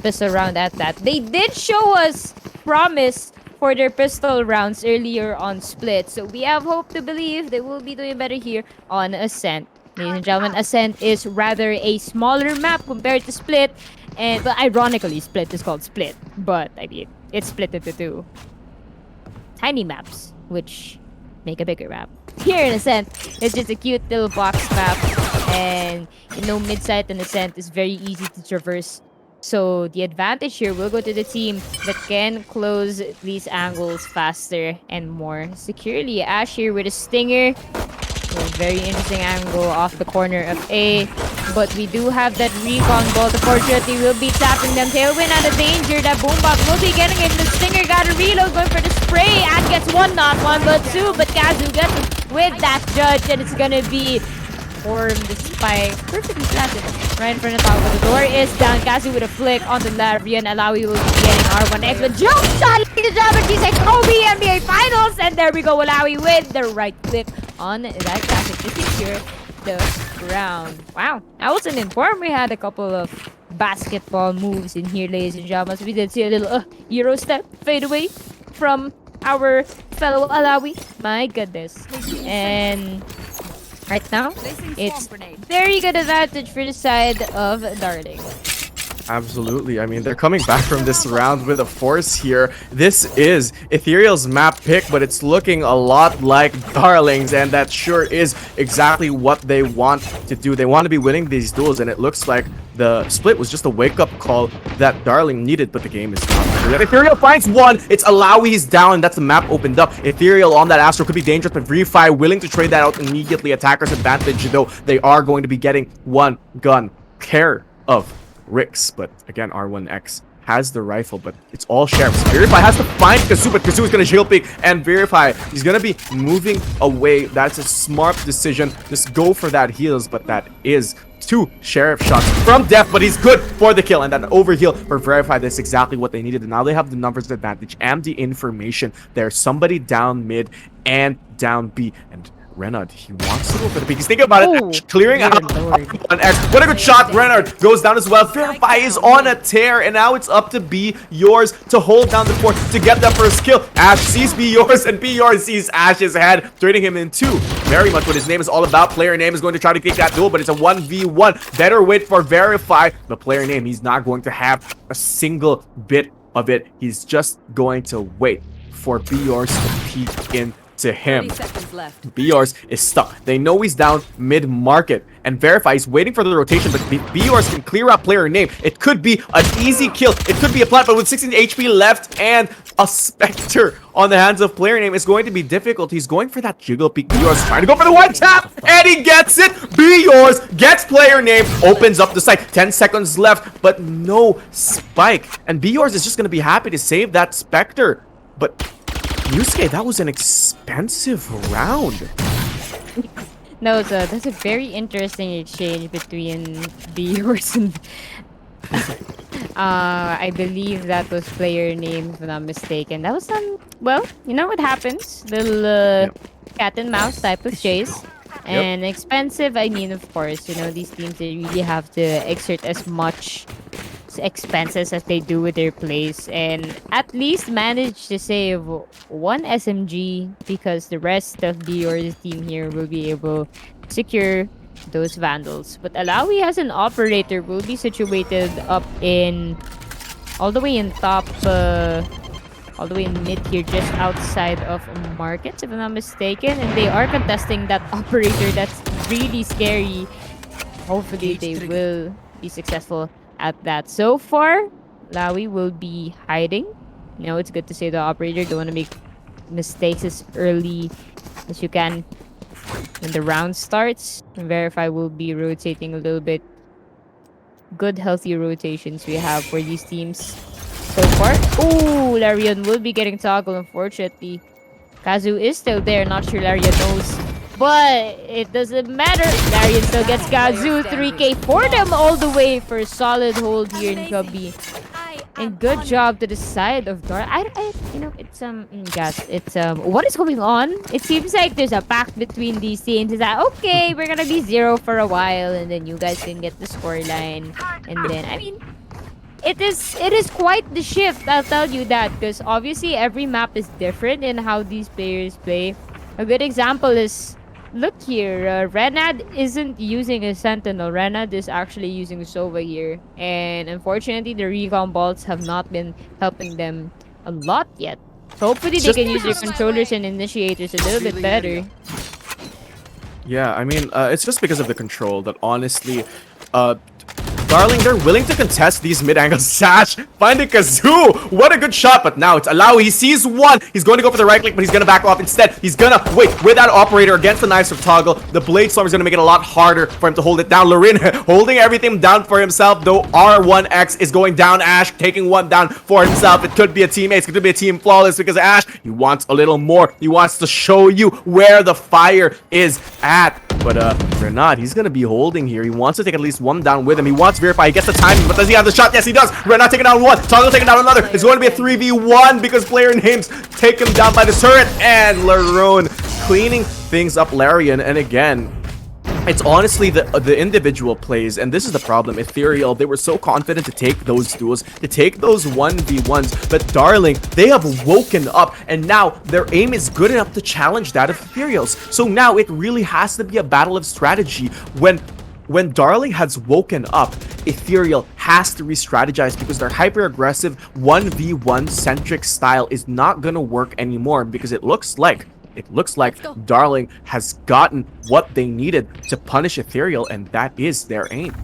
pistol round at that. They did show us promise for their pistol rounds earlier on Split, so we have hope to believe they will be doing better here on Ascent. Ladies and gentlemen, Ascent is rather a smaller map compared to Split, but ironically, Split is called Split, but I mean, it's split into two tiny maps, which make a bigger map. Here in Ascent, it's just a cute little box map, and mid-site and Ascent is very easy to traverse. So the advantage here will go to the team that can close these angles faster and more securely. Ash here with a stinger. A very interesting angle off the corner of A. But we do have that recon bolt. Unfortunately, we'll be tapping them. Tailwind out of danger. That boombox will be getting it. The stinger got a reload, going for the spray. Ash gets one, not one, but two. But Kazu gets with that judge, and it's gonna be Orm the spike. Perfectly planted right in front of the top. But the door is down. Kazu with a flick onto Larian. Alawi will be getting R1X. But jump shot! The job at G6 Kobe NBA Finals. And there we go. Alawi with the right click on that classic to secure the round. Wow. I wasn't informed we had a couple of basketball moves in here, ladies and gentlemen. So we did see a little Euro step fade away from our fellow Alawi. My goodness. And Right now, it's very good advantage for the side of Darling. Absolutely. I mean, they're coming back from this round with a force here. This is Ethereal's map pick, but it's looking a lot like Darling's, and that sure is exactly what they want to do. They want to be winning these duels, and it looks like the split was just a wake-up call that Darling needed, but the game is not through. Ethereal finds one. It's Alawi's down. That's the map opened up. Ethereal on that Astro could be dangerous, but Refi willing to trade that out immediately. Attacker's advantage, though. They are going to be getting one gun care of Rix, but again, R1X has the rifle, but it's all sheriffs. Verify has to find Kazoo, but Kazoo is going to shield peek, and Verify, he's going to be moving away. That's a smart decision. Just go for that heals, but that is 2 sheriff shots from Def, but he's good for the kill, and that overheal for Verify. That's exactly what they needed, and now they have the numbers advantage and the information. There's somebody down mid and down B, and Renard, he wants to go for the peak. He's thinking about it, clearing out on X. What a good shot. Renard goes down as well. Verify is on a tear, and now it's up to Be Yours to hold down the fort to get that first kill. Ash sees Be Yours, and Be Yours sees Ash's head, trading him in 2. Very much what his name is all about. Player name is going to try to take that duel, but it's a 1v1. Better wait for Verify. The player name, he's not going to have a single bit of it. He's just going to wait for Be Yours to peek in to him. Be Yours is stuck. They know he's down mid-market, and Verify is waiting for the rotation, but Be Yours can clear out player name. It could be an easy kill. It could be a plant, but with 16 HP left and a Spectre on the hands of player name, it's going to be difficult. He's going for that jiggle peek. Be Yours trying to go for the one tap, and he gets it. Be Yours gets player name, opens up the site. 10 seconds left, but no spike. And Be Yours is just going to be happy to save that Spectre. But Yusuke, that was an expensive round. No, so that's a very interesting exchange between Be Yours and I believe that was player name, if I'm not mistaken. That was some, well, you know what happens? Little cat and mouse type of chase. And expensive, I mean, of course, you know, these teams, they really have to exert as much expenses as they do with their plays, and at least manage to save 1 SMG, because the rest of Dior's team here will be able to secure those vandals. But Alawi as an operator will be situated up in all the way in top, all the way in mid here, just outside of markets, if I'm not mistaken, and they are contesting that operator. That's really scary. Hopefully they will be successful at that. So far, Lawi will be hiding. You know, it's good to say the operator don't want to make mistakes as early as you can when the round starts. And Verify will be rotating a little bit. Good, healthy rotations we have for these teams so far. Ooh, Larian will be getting toggled, unfortunately. Kazu is still there. Not sure Larian knows, but it doesn't matter. Larian still gets Kazu. 3k for them all the way for a solid hold here in Cubby. And good job to the side of Dora. You know, it's guys, it's what is going on? It seems like there's a pact between these teams. It's like, okay, we're gonna be 0 for a while, and then you guys can get the scoreline. And then, I mean, it is quite the shift, I'll tell you that, because obviously every map is different in how these players play. A good example is, look here, Renad isn't using a Sentinel. Renad is actually using Sova here. And unfortunately, the recon bolts have not been helping them a lot yet. Hopefully, they can use their controllers and initiators a little bit better. Yeah, I mean, it's just because of the control that honestly, Darling, they're willing to contest these mid-angle. Sash finding Kazoo. What a good shot, but now it's Alawi. He sees one. He's going to go for the right click, but he's going to back off instead. He's going to wait with that operator against the Knives of Toggle. The Blade Storm is going to make it a lot harder for him to hold it down. Lorin holding everything down for himself, though R1X is going down. Ash taking one down for himself. It could be a teammate. It could be a team flawless, because Ash, he wants a little more. He wants to show you where the fire is at. But Renard, he's going to be holding here. He wants to take at least one down with him. He wants to verify. He gets the timing, but does he have the shot? Yes, he does. Renard taking down one. Toggle taking down another. It's going to be a 3v1 because player names take him down by the turret. And Laroon cleaning things up. Larian, and again, It's honestly the individual plays, and this is the problem. ETHEREAL, they were so confident to take those duels, to take those 1v1s, but Darling, they have woken up, and now their aim is good enough to challenge that of ETHEREAL's. So now it really has to be a battle of strategy. When Darling has woken up, ETHEREAL has to re-strategize because their hyper-aggressive 1v1 centric style is not gonna work anymore, because it looks like Darling has gotten what they needed to punish ETHEREAL, and that is their aim.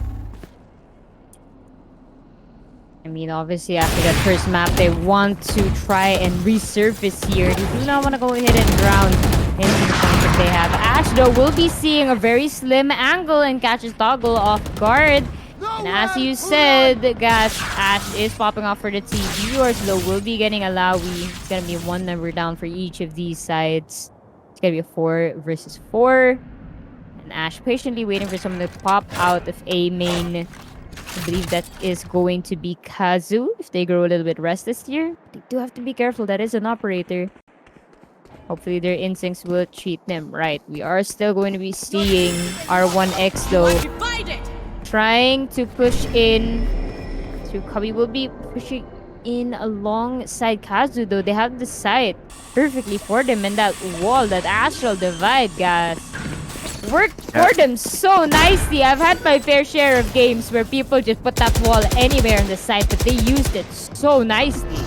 I mean, obviously, after that first map, they want to try and resurface here. They do not want to go ahead and drown into the points that they have. Ash, though, will be seeing a very slim angle and catches Toggle off guard. And as you said, guys, Ash is popping off for the team. Viewers, though, will be getting a Lowy. It's going to be one number down for each of these sides. It's going to be a 4 versus 4. And Ash patiently waiting for someone to pop out of A main. I believe that is going to be Kazu if they grow a little bit restless here. They do have to be careful. That is an operator. Hopefully their instincts will treat them right. We are still going to be seeing R1X though trying to push in. So Kabi will be pushing in alongside Kazu though. They have the site perfectly for them, and that wall, that astral divide, guys, worked for them so nicely. I've had my fair share of games where people just put that wall anywhere on the site, but they used it so nicely.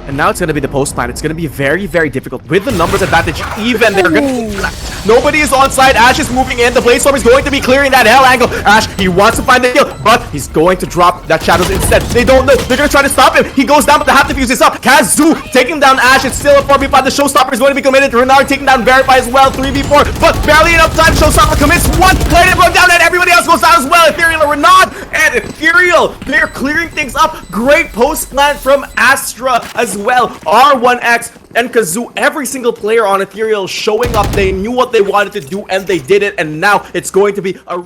And now it's going to be the post plan. It's going to be very, very difficult. With the numbers advantage, even they're going to... Nobody is on site. Ash is moving in. The Bladestorm is going to be clearing that hell angle. Ash, he wants to find the kill, but he's going to drop that Shadows instead. They don't know. They're going to try to stop him. He goes down, but they have to fuse this up. Kazu taking down Ash. It's still a 4v5. The Showstopper is going to be committed. Renard taking down Verify as well. 3v4, but barely enough time. Showstopper commits one. Play it broke down, and everybody else goes down as well. ETHEREAL, Renard, and ETHEREAL. They're clearing things up. Great post plan from Astra as well. R1X and Kazoo, every single player on ETHEREAL showing up. They knew what they wanted to do and they did it, and now it's going to be a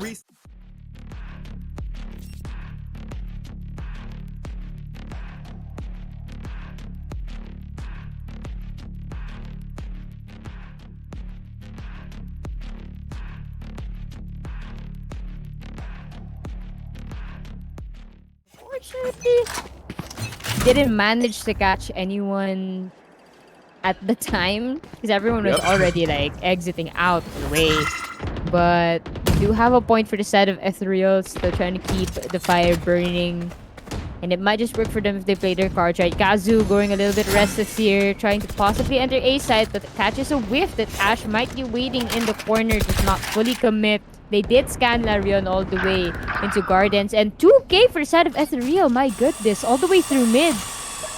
Fortunately, didn't manage to catch anyone at the time because everyone was already like exiting out of the way. But we do have a point for the side of ETHEREAL, still trying to keep the fire burning, and it might just work for them if they play their cards right. Kazu going a little bit restless here, trying to possibly enter A side, but catches a whiff that Ash might be waiting in the corner, does not fully commit. They did scan Larion all the way into Gardens, and 2K for the side of ETHEREAL. My goodness, all the way through mid.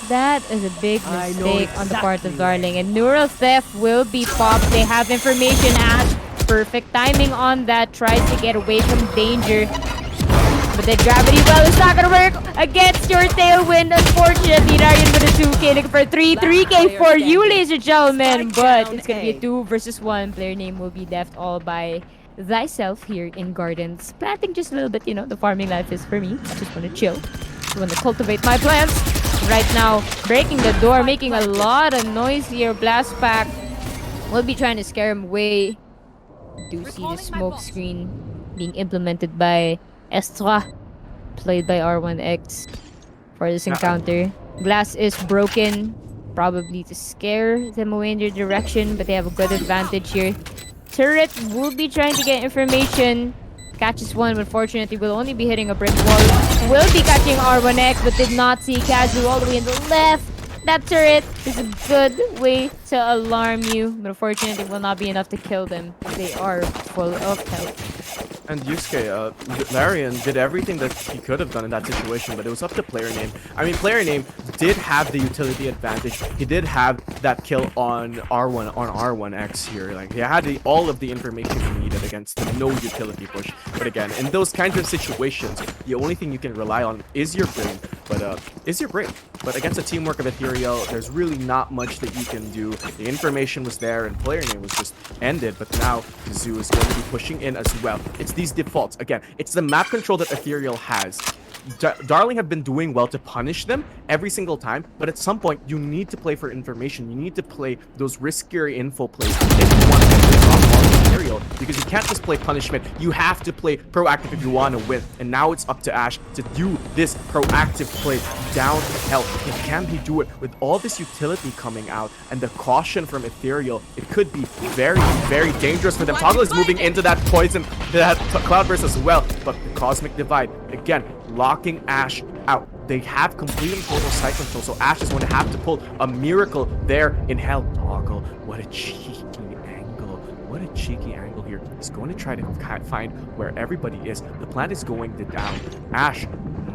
That is a big mistake on the part of Darling, and Neural Theft will be popped. They have information. Ash, perfect timing on that, tries to get away from danger, but the gravity well is not gonna work against your tailwind. Unfortunately, Ryan with a 2K, looking for 3K for you, ladies and gentlemen, but it's gonna be a 2 versus 1. Player name will be left all by thyself here in Gardens. Planting just a little bit, you know, the farming life is for me. I just want to chill. I want to cultivate my plants. Right now, breaking the door, making a lot of noise here. Blast Pack will be trying to scare him away. Do see the smoke screen being implemented by Estra, played by R1X for this encounter. Glass is broken, probably to scare them away in their direction, but they have a good advantage here. Turret will be trying to get information. Catches one, but fortunately will only be hitting a brick wall. Will be catching R1X, but did not see Kazu all the way in the left. That turret is a good way to alarm you, but unfortunately will not be enough to kill them. They are full of health. And Yusuke, Larian did everything that he could have done in that situation, but it was up to player name. I mean, player name did have the utility advantage. He did have that kill on R1X here. Like, he had all of the information he needed against no utility push. But again, in those kinds of situations, the only thing you can rely on is your brain. But against the teamwork of ETHEREAL, there's really not much that you can do. The information was there, and player name was just ended. But now Zoo is going to be pushing in as well. It's these defaults. Again, it's the map control that ETHEREAL has. Darling have been doing well to punish them every single time, but at some point, you need to play for information. You need to play those riskier info plays if you want to get this off on ETHEREAL. Ethereal, because you can't just play punishment. You have to play proactive if you want to win. And now it's up to Ash to do this proactive play down to hell. And can he do it with all this utility coming out and the caution from Ethereal? It could be very, very dangerous for them. Toggle is moving into that poison, that Cloudburst as well. But the Cosmic Divide, again, locking Ash out. They have complete and total side control, so Ash is going to have to pull a miracle there in hell. Toggle, what a cheeky angle. What a cheeky angle here. He's going to try to find where everybody is. The plan is going to down. Ash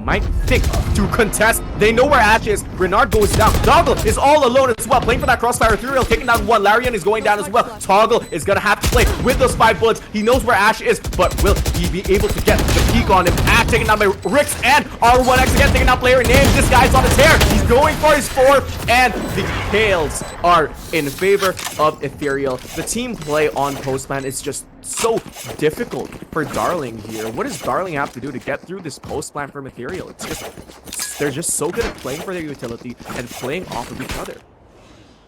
might think to contest. They know where Ash is. Renard goes down. Toggle is all alone as well, playing for that crossfire. Ethereal taking down one. Larian is going down as well. Toggle is gonna have to play with those 5 bullets. He knows where Ash is, but will he be able to get the peek on him? Ash taken down by Rix and R1X again, taking down player names. This guy's on a tear. He's going for his 4th, and the tails are in favor of Ethereal. The team play on Postman is just so difficult for Darling here. What does Darling have to do to get through this post plan from Ethereal? It's just, they're just so good at playing for their utility and playing off of each other.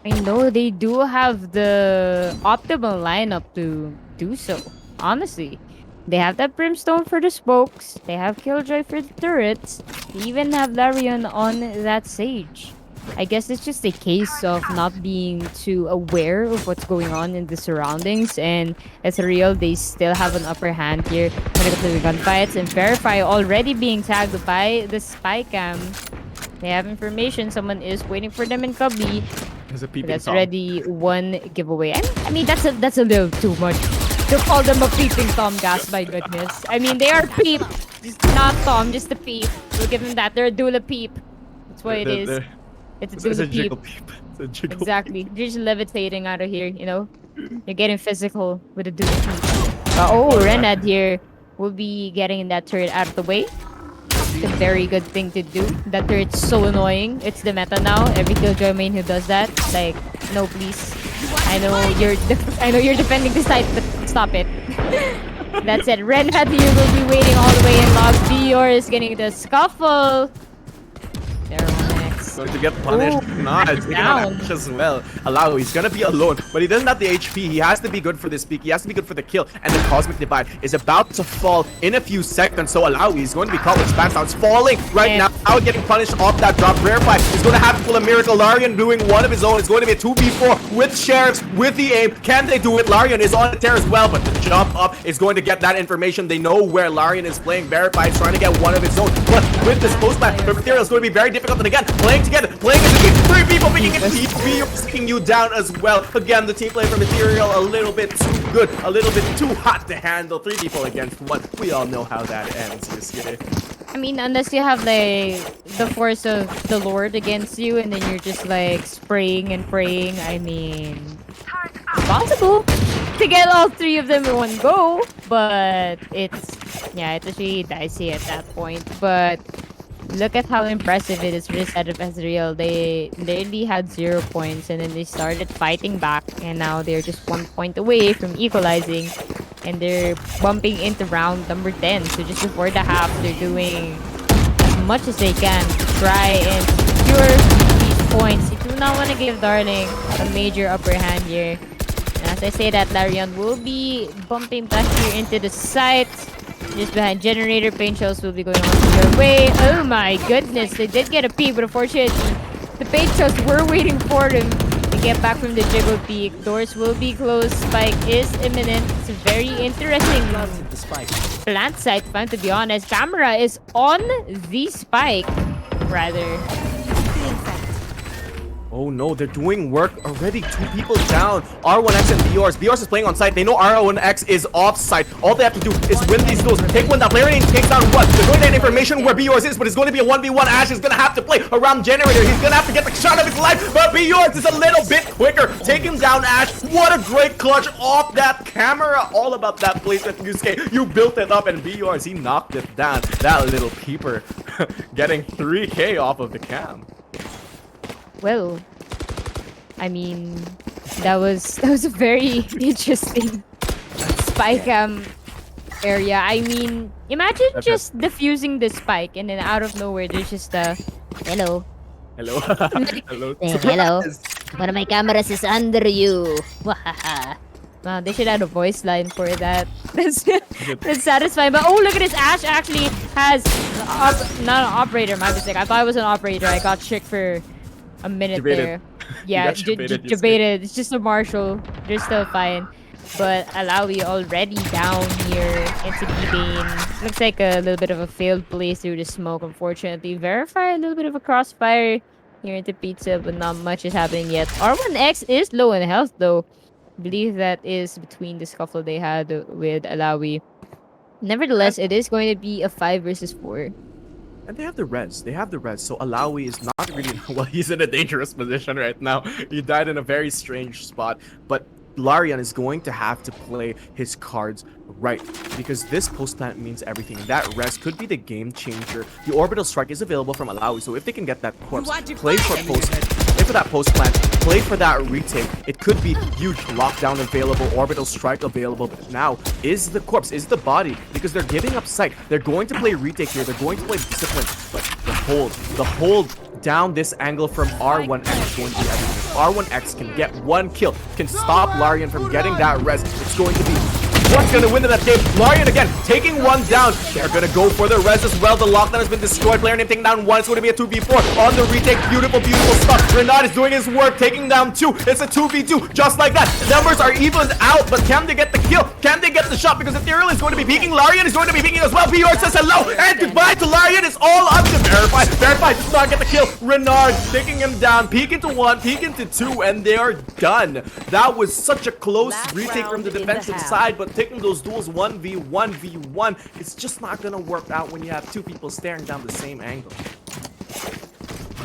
I know they do have the optimal lineup to do so. Honestly, they have that Brimstone for the smokes. They have Killjoy for the turrets. They even have Larian on that Sage. I guess it's just a case of not being too aware of what's going on in the surroundings, and Ethereal, they still have an upper hand here when it comes to the gunfights, and Verify already being tagged by the spy cam. They have information, someone is waiting for them in Cubby. There's a peeping That's Tom. already one giveaway. I mean that's a little too much to call them a peeping Tom gas, my goodness. I mean they are peep, just not Tom, just a peep. We'll give them that. They're a Dula peep. That's what it is. It's a jiggle peep. It's a jiggle exactly. You're just levitating out of here, you know? You're getting physical with a Dula peep. Oh, Renad here will be getting that turret out of the way. It's a very good thing to do. That turret's so annoying. It's the meta now. Every Killjoy main who does that, like, no please. I know you're defending the site, but stop it. That's it. Renad here will be waiting all the way in log. Dior is getting the scuffle. Going to get punished. Nah, it's taking on Ash as well. Allow, he's gonna be alone, but he doesn't have the HP. He has to be good for this peak. He has to be good for the kill. And the Cosmic Divide is about to fall in a few seconds. So Allow, he's going to be caught with spams. Now it's falling right now. Now getting punished off that drop. Verify is going to have to pull a miracle. Larian doing one of his own. It's going to be a 2v4 with Sheriffs, with the aim. Can they do it? Larian is on a tear as well, but the jump up is going to get that information. They know where Larian is playing. Verify is trying to get one of his own. But with this post plan, the material is going to be very difficult. And again, playing together, playing as a team, 3 people picking it, picking you down as well. Again, the team play for Material a little bit too good, a little bit too hot to handle. 3 people against 1. We all know how that ends this game. I mean, unless you have like the force of the Lord against you, and then you're just like spraying and praying. I mean, it's possible to get all 3 of them in one go, but it's actually dicey at that point. But look at how impressive it is for this side of Ezreal. They literally had 0 points, and then they started fighting back, and now they're just 1 point away from equalizing, and they're bumping into round number 10. So just before the half, they're doing as much as they can to try and secure these points. They do not want to give Darling a major upper hand here. And as I say that, Larian will be bumping back here into the site. Just behind Generator, Pain Shells will be going on their way. Oh my goodness, they did get a peek, but unfortunately, the Pain Shells were waiting for them to get back from the Jiggle peak. Doors will be closed. Spike is imminent. It's a very interesting plant site, fun to be honest. Camera is on the Spike, rather. Oh no, they're doing work already. 2 people down. R1X and BRs. BRs is playing on site. They know R1X is off site. All they have to do is win these duels. Take one down. Larian takes down 1. They're going to get information where BRs is, but it's going to be a 1v1. Ash is going to have to play around Generator. He's going to have to get the shot of his life, but BRs is a little bit quicker. Taking down Ash. What a great clutch off that camera. All about that placement, Yusuke. You built it up, and BRs, he knocked it down. That little peeper getting 3K off of the cam. Well, I mean, that was a very interesting spike area. I mean, imagine just defusing the spike, and then out of nowhere there's just a hello. Hello. Hello. Hello. One of my cameras is under you. They should add a voice line for that. That's satisfying. But oh, look at this. Ash actually has not an operator. My mistake. I thought it was an operator. I got tricked for a minute Debated. there. Yeah, got debated, you debated. It's just a Marshall. They're still fine. But Alawi already down here into B-Bane. Looks like a little bit of a failed play through the smoke, unfortunately. Verify a little bit of a crossfire here into Pizza, but not much is happening yet. R1X is low in health, though. I believe that is between the scuffle they had with Alawi. Nevertheless, it is going to be a 5 versus 4. And they have the res. They have the res. So Alawi is not really well. He's in a dangerous position right now. He died in a very strange spot, but Larian is going to have to play his cards right, because this post plant means everything. That res could be the game changer. The orbital strike is available from Alawi, so if they can get that corpse, play for post, play for that post plant, play for that retake, it could be huge. Lockdown available, orbital strike available. But now is the corpse, is the body, because they're giving up sight. They're going to play retake here. They're going to play discipline, but the hold down this angle from R1X is going to be everything. If R1X can get one kill, can stop Larian from getting that res, it's going to be what's going to win in that game. Larian again taking one down. They're going to go for the res as well. The lockdown has been destroyed. Player name taking down one. It's going to be a 2v4 on the retake. Beautiful, beautiful stuff. Renard is doing his work, taking down two. It's a 2v2 just like that. The numbers are evened out, but can they get the kill? Can they get the shot? Because ETHEREAL is going to be peeking. Larian is going to be peeking as well. PR says hello and goodbye to Larian. It's all up to Verify. Verify does not get the kill. Renard taking him down. Peek into one, peek into two, and they are done. That was such a close retake from the defensive side, but taking those duels 1v1v1, it's just not gonna work out when you have two people staring down the same angle.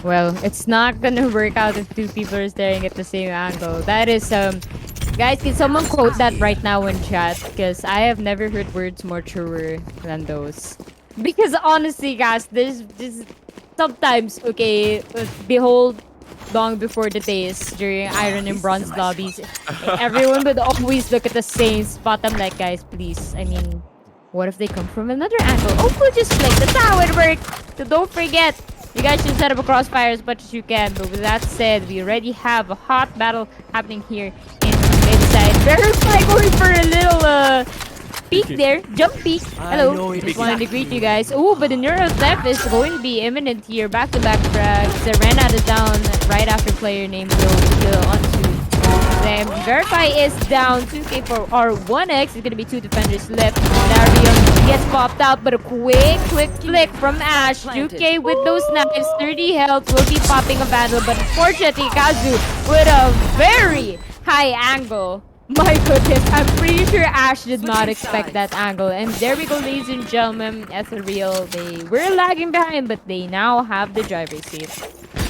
Well, it's not gonna work out if two people are staring at the same angle. That is guys, can someone quote that right now in chat? Because I have never heard words more truer than those. Because honestly, guys, there's sometimes, okay, behold, long before the days during Iron and Bronze lobbies, everyone would always look at the same spot. I'm like, guys, please. I mean, what if they come from another angle? Oh, we'll just flick. That's how it works. So don't forget, you guys should set up a crossfire as much as you can. But with that said, we already have a hot battle happening here in mid side. Verify going for a little peek there, jump peek. Hello, just wanted to greet you guys. Oh, but the neural theft is going to be imminent here. Back-to-back frags. Serena is down right after player named Will kill onto them. Verify is down. 2k for R1X. It's going to be two defenders left. Darion gets popped out, but a quick flick from Ash. 2k with those knives. 30 health will be popping a vandal, but unfortunately, Kazu with a very high angle. My goodness, I'm pretty sure Ash did not expect that angle. And there we go, ladies and gentlemen. ETHEREAL, they were lagging behind, but they now have the driver's seat.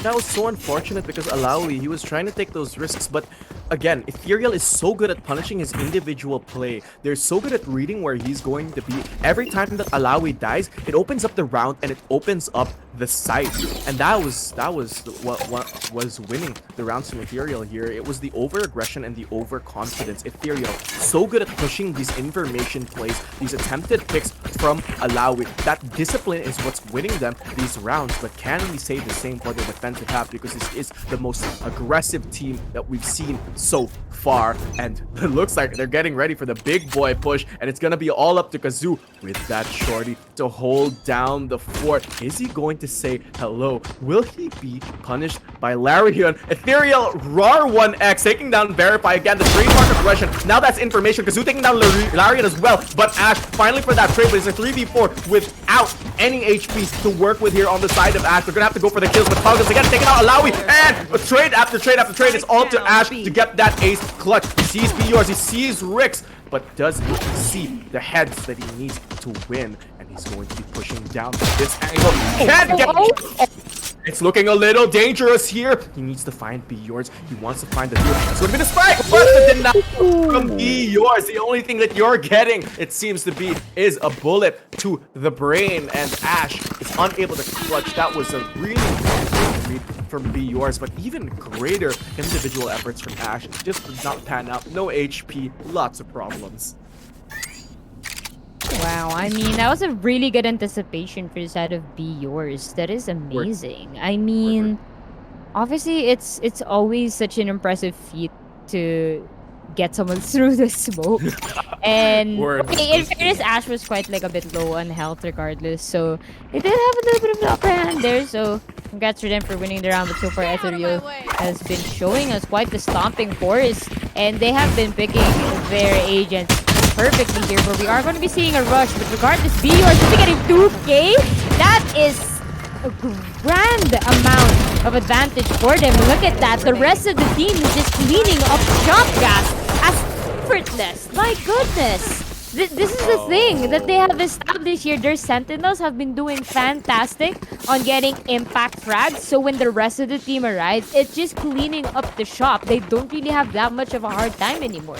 That was so unfortunate because Alawi, he was trying to take those risks, but again, ETHEREAL is so good at punishing his individual play. They're so good at reading where he's going to be. Every time that Alawi dies, it opens up the round and it opens up the site. And that was what was winning the rounds from ETHEREAL here. It was the over-aggression and the overconfidence. ETHEREAL so good at pushing these information plays, these attempted picks from Alawi. That discipline is what's winning them these rounds, but can we say the same for the defensive half? Because this is the most aggressive team that we've seen so far, and it looks like they're getting ready for the big boy push, and it's gonna be all up to Kazoo with that shorty to hold down the fort. Is he going to say hello? Will he be punished by Larian? ETHEREAL RAR1X taking down Verify again, the trademark aggression. Now that's information. Kazoo taking down Larian as well, but Ash finally for that trade, but it's a 3v4 without any HP to work with here on the side of Ash. They're gonna have to go for the kills, but Falcons again taking out Alawi, and a trade after trade after trade. It's all to Ash to get that ace clutch. He sees BRs, he sees Ricks, but does he see the heads that he needs to win? And he's going to be pushing down this angle. Can't get it's looking a little dangerous here. He needs to find Be Yours. He wants to find the duel. It's going to be the spike, but the denial from Be Yours. The only thing that you're getting, it seems to be, is a bullet to the brain, and Ash is unable to clutch. That was a really good read from Be Yours, but even greater individual efforts from Ash just did not pan out. No HP, lots of problems. Wow, I mean, that was a really good anticipation for the side of Be Yours. That is amazing. I mean, obviously, it's always such an impressive feat to get someone through the smoke. And Word. okay, in fairness, Ash was quite like a bit low on health regardless, so they did have a little bit of an upper hand there. So congrats to them for winning the round, but so far Ethereal has been showing us quite the stomping force, and they have been picking their agents perfectly here, where we are going to be seeing a rush. But regardless, BU are still getting 2K. That is a grand amount of advantage for them. Look at that. The rest of the team is just cleaning up shop gas as effortless. My goodness. This is the thing that they have established here. Their sentinels have been doing fantastic on getting impact frags. So when the rest of the team arrives, it's just cleaning up the shop. They don't really have that much of a hard time anymore.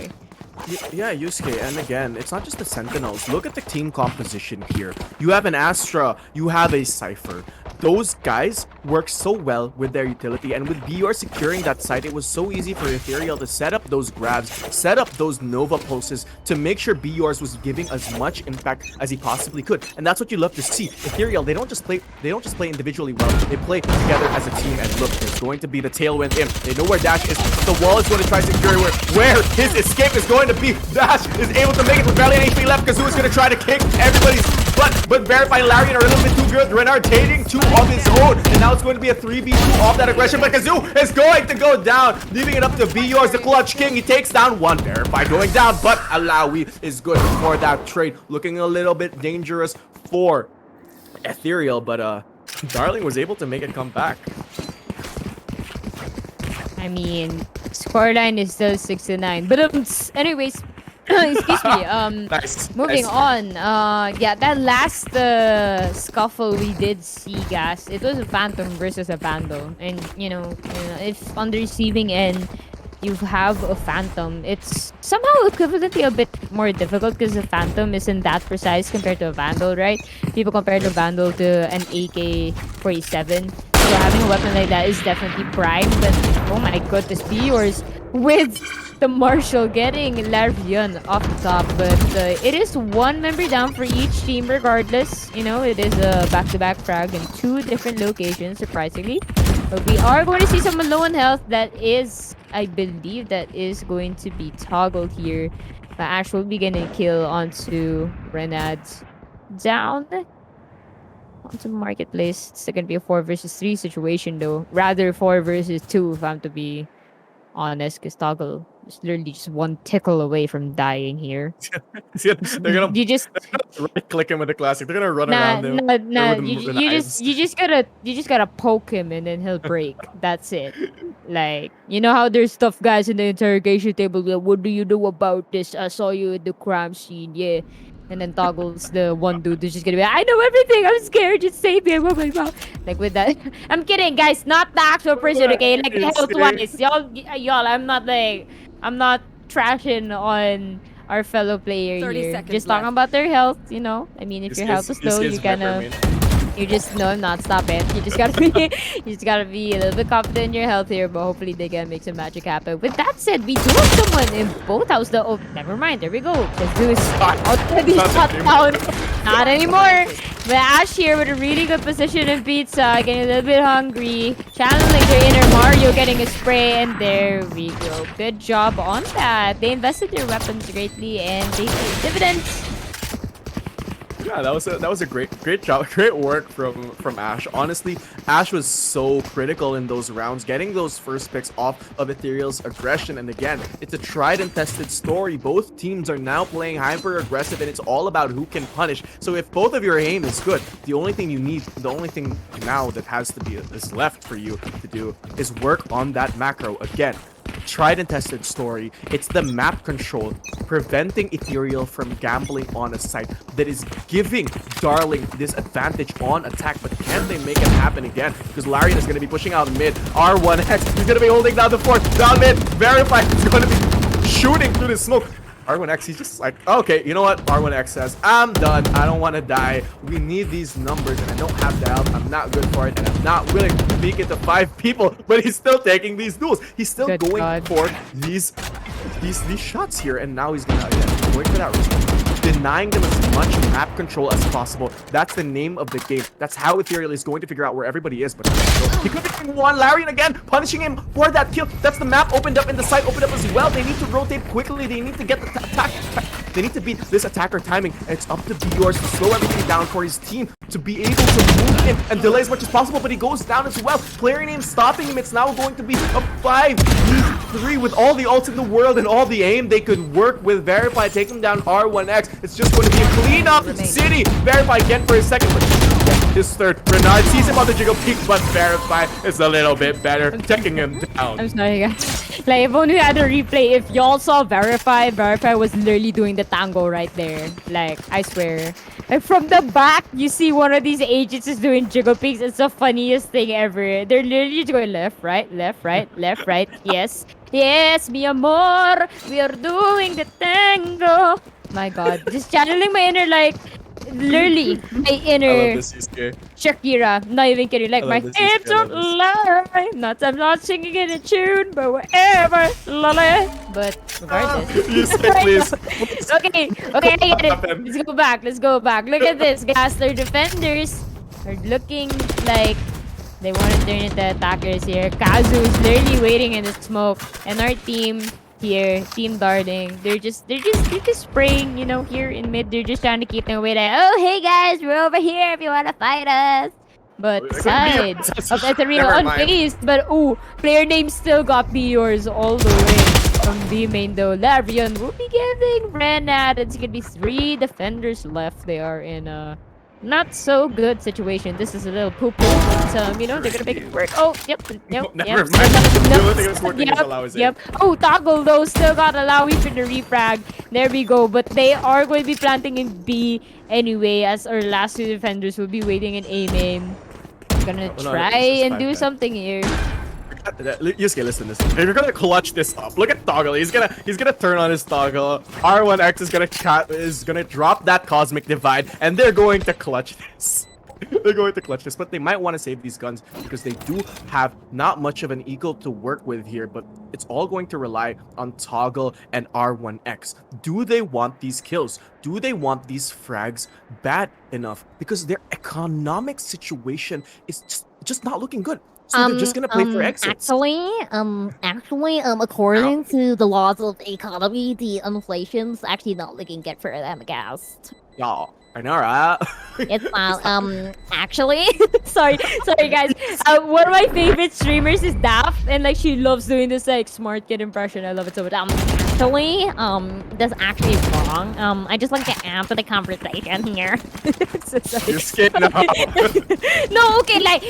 Yeah, Yusuke, and again, it's not just the Sentinels. Look at the team composition here. You have an Astra, you have a Cypher. Those guys work so well with their utility, and with BR securing that site, it was so easy for Ethereal to set up those grabs, set up those Nova pulses to make sure BR's was giving as much impact as he possibly could. And that's what you love to see. Ethereal, they don't just play individually well, they play together as a team. And look, there's going to be the tailwind in. They know where Dash is. The wall is going to try to secure where his escape is going to be. Dash is able to make it with barely any HP left. Kazoo is going to try to kick everybody's butt, but Verify and Larian are a little bit too good. Renard taking two of his own, and now it's going to be a 3v2 off that aggression, but Kazoo is going to go down, leaving it up to BR's the Clutch King. He takes down one. Verify going down, but Alawi is good for that trade. Looking a little bit dangerous for Ethereal, but Darling was able to make it come back. I mean, scoreline is still 6-9. But anyways, excuse me. Nice. Moving Nice. on. Yeah, that last scuffle we did see, guys. It was a Phantom versus a Vandal, and you know, if on the receiving end you have a Phantom, it's somehow equivalently a bit more difficult because the Phantom isn't that precise compared to a Vandal, right? People compare the Vandal to an AK-47. So having a weapon like that is definitely prime, but oh my goodness, yours with the Marshall getting Larian off the top, but it is one member down for each team regardless. You know, it is a back-to-back frag in two different locations, surprisingly. But we are going to see someone low on health. That is, I believe, that is going to be toggled here. But Ash will be getting a kill onto Renad down. Onto Marketplace. It's going to be a 4 versus 3 situation though. Rather 4 versus 2 if I'm to be honest, because Toggle is literally just one tickle away from dying here. They're gonna You just right click him with the classic. They're gonna run nah around him. nah. with You, the you knives. just gotta poke him and then he'll break. That's it. Like, you know how there's tough guys in the interrogation table. Like, what do you know about this? I saw you at the crime scene. Yeah. And then Toggle's the one dude who's just gonna be like, I know everything. I'm scared. Just save me. Oh my god. Like with that. I'm kidding, guys. Not the actual person, okay? Like hell twice. Y'all. I'm not trashing on our fellow player 30 here. seconds Just talking left. about their health. You know. I mean, if your health is low, you gonna. You just no, I'm not. Stop it. You just gotta be, you just gotta be a little bit confident in your health here. But hopefully they can make some magic happen. With that said, we do have someone in both houses. Oh, never mind. There we go. Let's do this. Already shut down. Not anymore. But Ash here with a really good position in pizza, getting a little bit hungry, channeling their inner Mario, getting a spray, and there we go. Good job on that. They invested their weapons greatly, and they paid dividends. Yeah, that was a great job, great work from Ash. Honestly, Ash was so critical in those rounds, getting those first picks off of Ethereal's aggression. And again, it's a tried and tested story. Both teams are now playing hyper aggressive, and it's all about who can punish. So if both of your aim is good, the only thing now that has to be is left for you to do is work on that macro again. Tried and tested story. It's the map control preventing Ethereal from gambling on a site that is giving Darling this advantage on attack. But can they make it happen again? Because Larian is going to be pushing out mid. R1X, he's going to be holding down the fort. Down mid, Verify is going to be shooting through the smoke. R1X, he's just like, okay, you know what? R1X says, I'm done. I don't want to die. We need these numbers, and I don't have the help. I'm not good for it, and I'm not willing to peek into 5 people. But he's still taking these duels. He's still Good going God. for these shots here, and now he's gonna going for that risk. denying them as much map control as possible. That's the name of the game. That's how Ethereal is going to figure out where everybody is. But he could be doing one. Larian again, punishing him for that kill. That's the map opened up and the site opened up as well. They need to rotate quickly. They need to get the attack. They need to beat this attacker timing. And it's up to BRs to slow everything down for his team to be able to move in and delay as much as possible. But he goes down as well. Player name stopping him. It's now going to be a 5v3 with all the ults in the world and all the aim they could work with. Verify, take him down R1X. It's just going to be a clean up city. Verify again for his second, but his third. Renard sees him on the jiggle peak, but Verify is a little bit better, taking him down. I'm sorry, guys. Like, if only we had a replay. If y'all saw Verify was literally doing the tango right there. Like, I swear. Like, from the back, you see one of these agents is doing jiggle peaks. It's the funniest thing ever. They're literally just going left, right, left, right, left, right. Yes. Yes, mi amor. We are doing the tango. My God. Just channeling my inner, like, literally, my inner Shakira. Not even kidding. Like, my hips don't lie. I'm not singing in a tune, but whatever. But regardless. You say, please. Okay, I get it. Let's go back. Look at this, guys. Their defenders are looking like they want to turn into attackers here. Kazu is literally waiting in the smoke, and our team here, team darting, they're just spraying, you know, here in mid. They're just trying to keep them away. Like, oh hey guys, we're over here if you want to fight us. But side of ETHEREAL unfazed, but ooh, player name still got yours all the way from B main though. Larian will be giving Renat. It's gonna be 3 defenders left. They are in a not so good situation. This is a little poo-poo, but you know, they're gonna make it work. Oh, yep. Never mind. The only thing that's working is Alawi. Yep. Oh, Toggle though still got Alawi for the refrag. There we go. But they are going to be planting in B anyway, as our last 2 defenders will be waiting in A main. Gonna try and do something here. Yusuke, listen. If you're gonna clutch this up, look at Toggle. He's gonna turn on his Toggle. R1X is gonna drop that Cosmic Divide, and they're going to clutch this. They're going to clutch this, but they might want to save these guns because they do have not much of an eagle to work with here, but it's all going to rely on Toggle and R1X. Do they want these kills? Do they want these frags bad enough? Because their economic situation is just not looking good. So they're just gonna play for exits. Actually, according to the laws of economy, the inflation's actually not looking good for them, guys. Yeah, I know, right? It's actually, sorry guys. One of my favorite streamers is Daft, and like she loves doing this like smart kid impression. I love it so much. actually, that's actually wrong. I just like to add to the conversation here. You're scared now. No, okay, like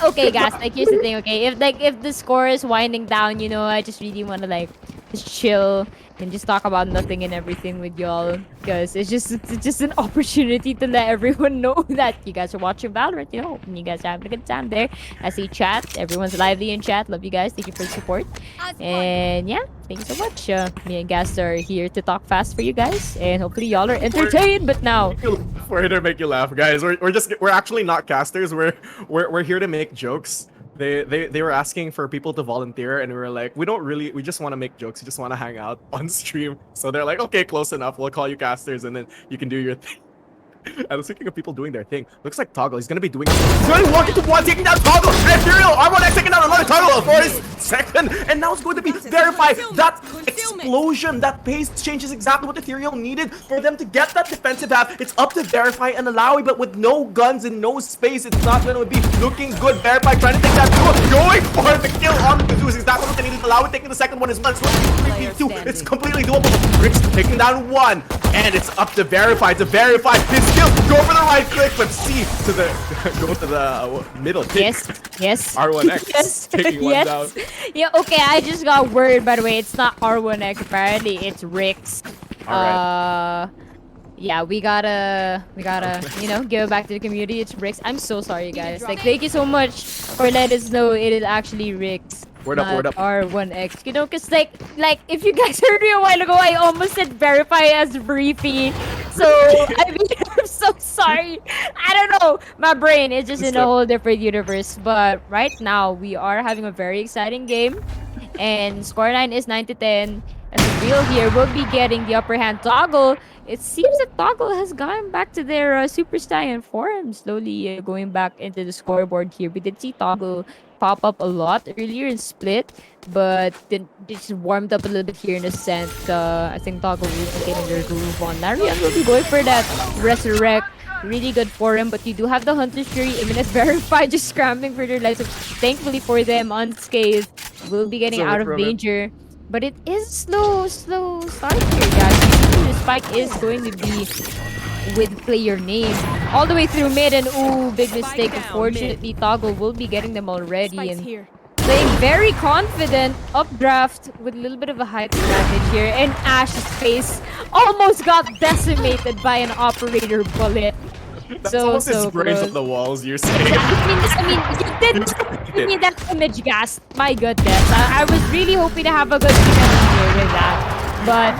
okay guys, like here's the thing, okay, if the score is winding down, you know, I just really want to like just chill and just talk about nothing and everything with y'all, because it's just an opportunity to let everyone know that you guys are watching Valorant, you know, and you guys are having a good time there. I see chat, everyone's lively in chat. Love you guys, thank you for the support, and yeah, thank you so much. Me and Gas are here to talk fast for you guys, and hopefully y'all are entertained. But now we're here to make you laugh, guys. We're actually not casters. We're here to make jokes. They were asking for people to volunteer, and we were like, we just want to make jokes. We just want to hang out on stream. So they're like, okay, close enough. We'll call you casters, and then you can do your thing. I was thinking of people doing their thing. Looks like Toggle. He's gonna be doing. He's gonna walk into one, taking down Toggle. ETHEREAL. R1X taking down another Toggle for his second, and now it's going to be verified. That explosion, that pace change is exactly what ETHEREAL needed for them to get that defensive half. It's up to Verify and Alawi, but with no guns and no space, it's not gonna be looking good. Verify trying to take that duel, going for the kill on the Kazoo is exactly what they needed. Alawi taking the second one as well. It's 3v2. It's completely doable. Ricks taking down one, and it's up to Verify his kill. Go for the right click, but C to the go to the middle. Yes. R1X yes. taking one down. Yeah, okay, I just got word, by the way. It's not R1X, apparently it's Ricks. Alright. Yeah, we gotta you know, give it back to the community. It's Ricks. I'm so sorry, guys. Like, thank you so much for letting us know it is actually Ricks. Word up. R1X, you know, cause like if you guys heard me a while ago, I almost said Verify as Briefy. So I mean, I'm so sorry. I don't know, my brain is just in a whole different universe. But right now we are having a very exciting game, and scoreline is 9-10. As ETHEREAL here will be getting the upper hand. Toggle, it seems that Toggle has gone back to their Super Saiyan form, slowly going back into the scoreboard here. We did see Toggle pop up a lot earlier in Split, but then just warmed up a little bit here in Ascent. I think Toggle will be getting their groove on. Larian will be going for that Resurrect. Really good for him, but you do have the Hunter's Fury, even as Verified just scrambling for their lives. So thankfully for them, unscathed, will be getting out of danger. But it is slow start here, guys. Usually the spike is going to be with player name all the way through mid, and ooh, big mistake. Unfortunately, Toggle will be getting them already and playing very confident updraft with a little bit of a height advantage here. And Ash's face almost got decimated by an operator bullet. That's almost his brains on the walls, you're saying. I mean, you did give me that image, Gas. My goodness. I was really hoping to have a good finale here with that. But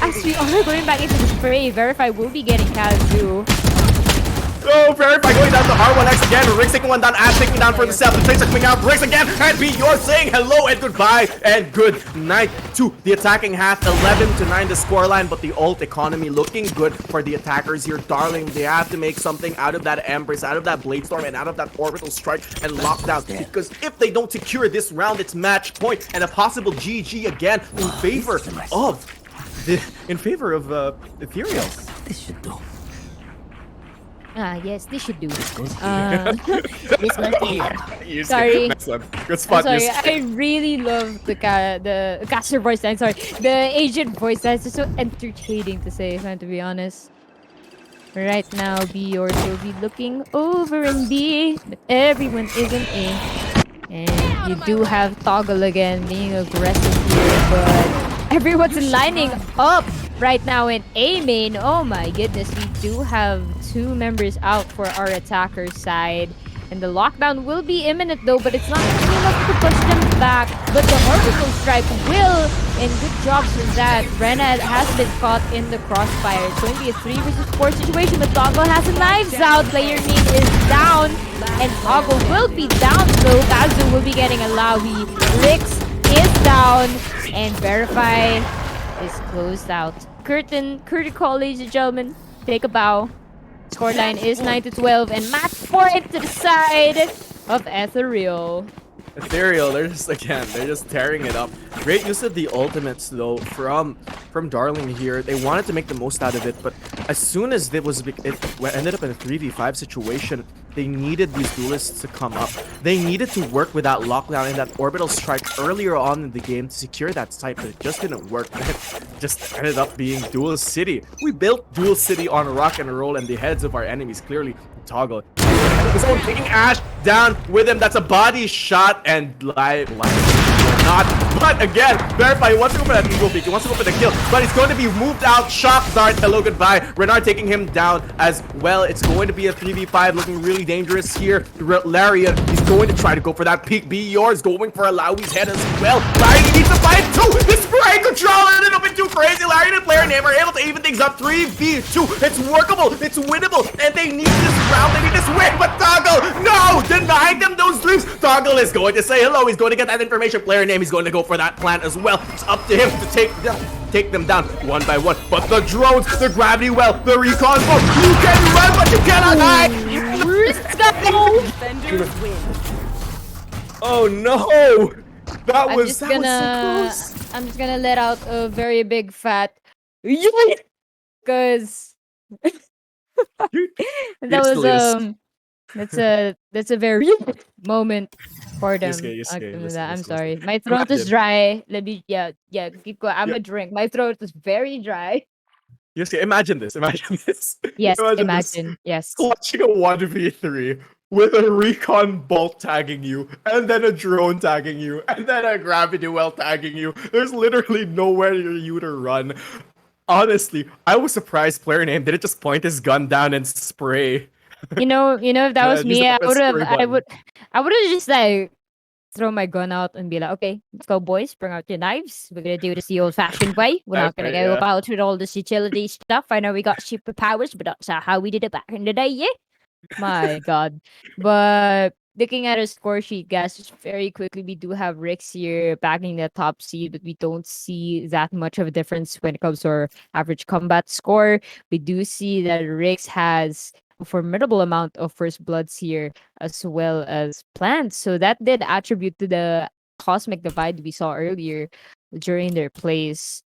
as we are going back into the spray, Verify will be getting Kazu. Oh, Verify going down to R1X again. Riggs taking one down. Ash taking down for the 7. The tracer coming out. Riggs again. And B, you're saying hello and goodbye and good night to the attacking half. 11-9 the scoreline, but the ult economy looking good for the attackers here. Darling, they have to make something out of that Embrace, out of that Blade Storm, and out of that Orbital Strike and Lockdown. Because if they don't secure this round, it's match point and a possible GG again in favor of Ethereal. This should do. Yes, this should do. This was the Sorry. Next one. Good spot. I'm sorry, I really love the caster voice line. Sorry, the agent voice line. It's just so entertaining to say, if I'm to be honest. Right now, B or will be looking over in B, but everyone is in A. And you do have Toggle again being aggressive here, but everyone's lining up right now in A main. Oh my goodness, we do have 2 members out for our attacker side. And the lockdown will be imminent though, but it's not enough to push them back. But the orbital strike will, and good job for that. Rena has been caught in the crossfire. It's going to be a 3 versus 4 situation, but Toggle has a knives out. Player need is down, and Toggle will be down though. Kazu will be getting a Lawi. Rix is down, and Verify is closed out. Curtain call, ladies and gentlemen. Take a bow. Scoreline is 9-12, and match point to the side of ETHEREAL. Ethereal, they're just tearing it up. Great use of the ultimates though from Darling here. They wanted to make the most out of it, but as soon as it ended up in a 3v5 situation, they needed these duelists to come up. They needed to work with that lockdown and that orbital strike earlier on in the game to secure that site, but it just didn't work. It just ended up being Duel City. We built Duel City on rock and roll, and the heads of our enemies clearly Toggle. Someone taking Ash down with him. That's a body shot, and live or not. But again, Verify wants to go for that eagle peek. He wants to go for the kill, but he's going to be moved out. Shock dart. Hello, goodbye. Renard taking him down as well. It's going to be a 3v5, looking really dangerous here. Larian, he's going to try to go for that peek. Be yours, going for a Lowy's head as well. Larian needs to fight too. This spray control a little bit too crazy. Larian and player name are able to even things up. 3v2. It's workable. It's winnable, and they need this round. They need this win. But Toggle, no, denied them those dreams. Toggle is going to say hello. He's going to get that information. Player name. He's going to go for that plant as well. It's up to him to take them down one by one. But the drones, the gravity well, the recon boat. You can run, but you cannot hide. Defenders win. Oh no! That was so close. I'm just gonna let out a very big fat because that's a very very for them. I'm sorry. My throat is dry. Let me keep going. I'm a drink. My throat is very dry. Yes, imagine this. Yes, imagine this. Yes. Watching a 1v3 with a recon bolt tagging you, and then a drone tagging you, and then a gravity well tagging you. There's literally nowhere for you to run. Honestly, I was surprised player name didn't just point his gun down and spray. You know, if that was me, I would have just like throw my gun out and be like, okay, let's go, boys, bring out your knives. We're gonna do this the old-fashioned way. We're not gonna go about with all this utility stuff. I know we got superpowers, but that's how we did it back in the day, yeah. My God, but looking at a score sheet, guys, just very quickly, we do have Rix here backing the top seed, but we don't see that much of a difference when it comes to our average combat score. We do see that Rix has a formidable amount of first bloods here as well as plants. So that did attribute to the cosmic divide we saw earlier during their plays.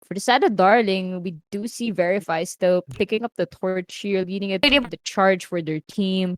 For the side of Darling, we do see Verify still picking up the torch here, leading it the charge for their team.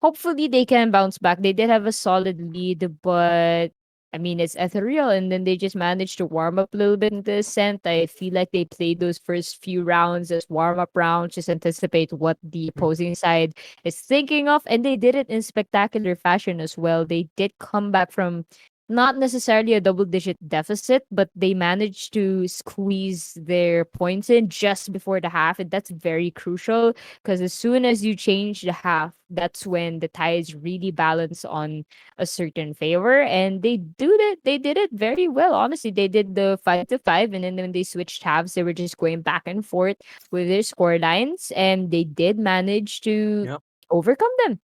Hopefully they can bounce back. They did have a solid lead, but I mean it's ethereal, and then they just managed to warm up a little bit in the ascent. I feel like they played those first few rounds as warm up rounds, just anticipate what the opposing side is thinking of, and they did it in spectacular fashion as well. They did come back from not necessarily a double digit deficit, but they managed to squeeze their points in just before the half, and that's very crucial because as soon as you change the half, that's when the tides really balance on a certain favor. And they did it very well. Honestly, they did the 5-5, and then when they switched halves, they were just going back and forth with their score lines, and they did manage to Yep. overcome them.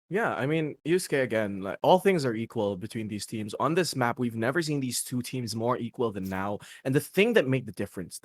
Yeah, I mean, Yusuke again, like all things are equal between these teams. On this map, we've never seen these two teams more equal than now. And the thing that made the difference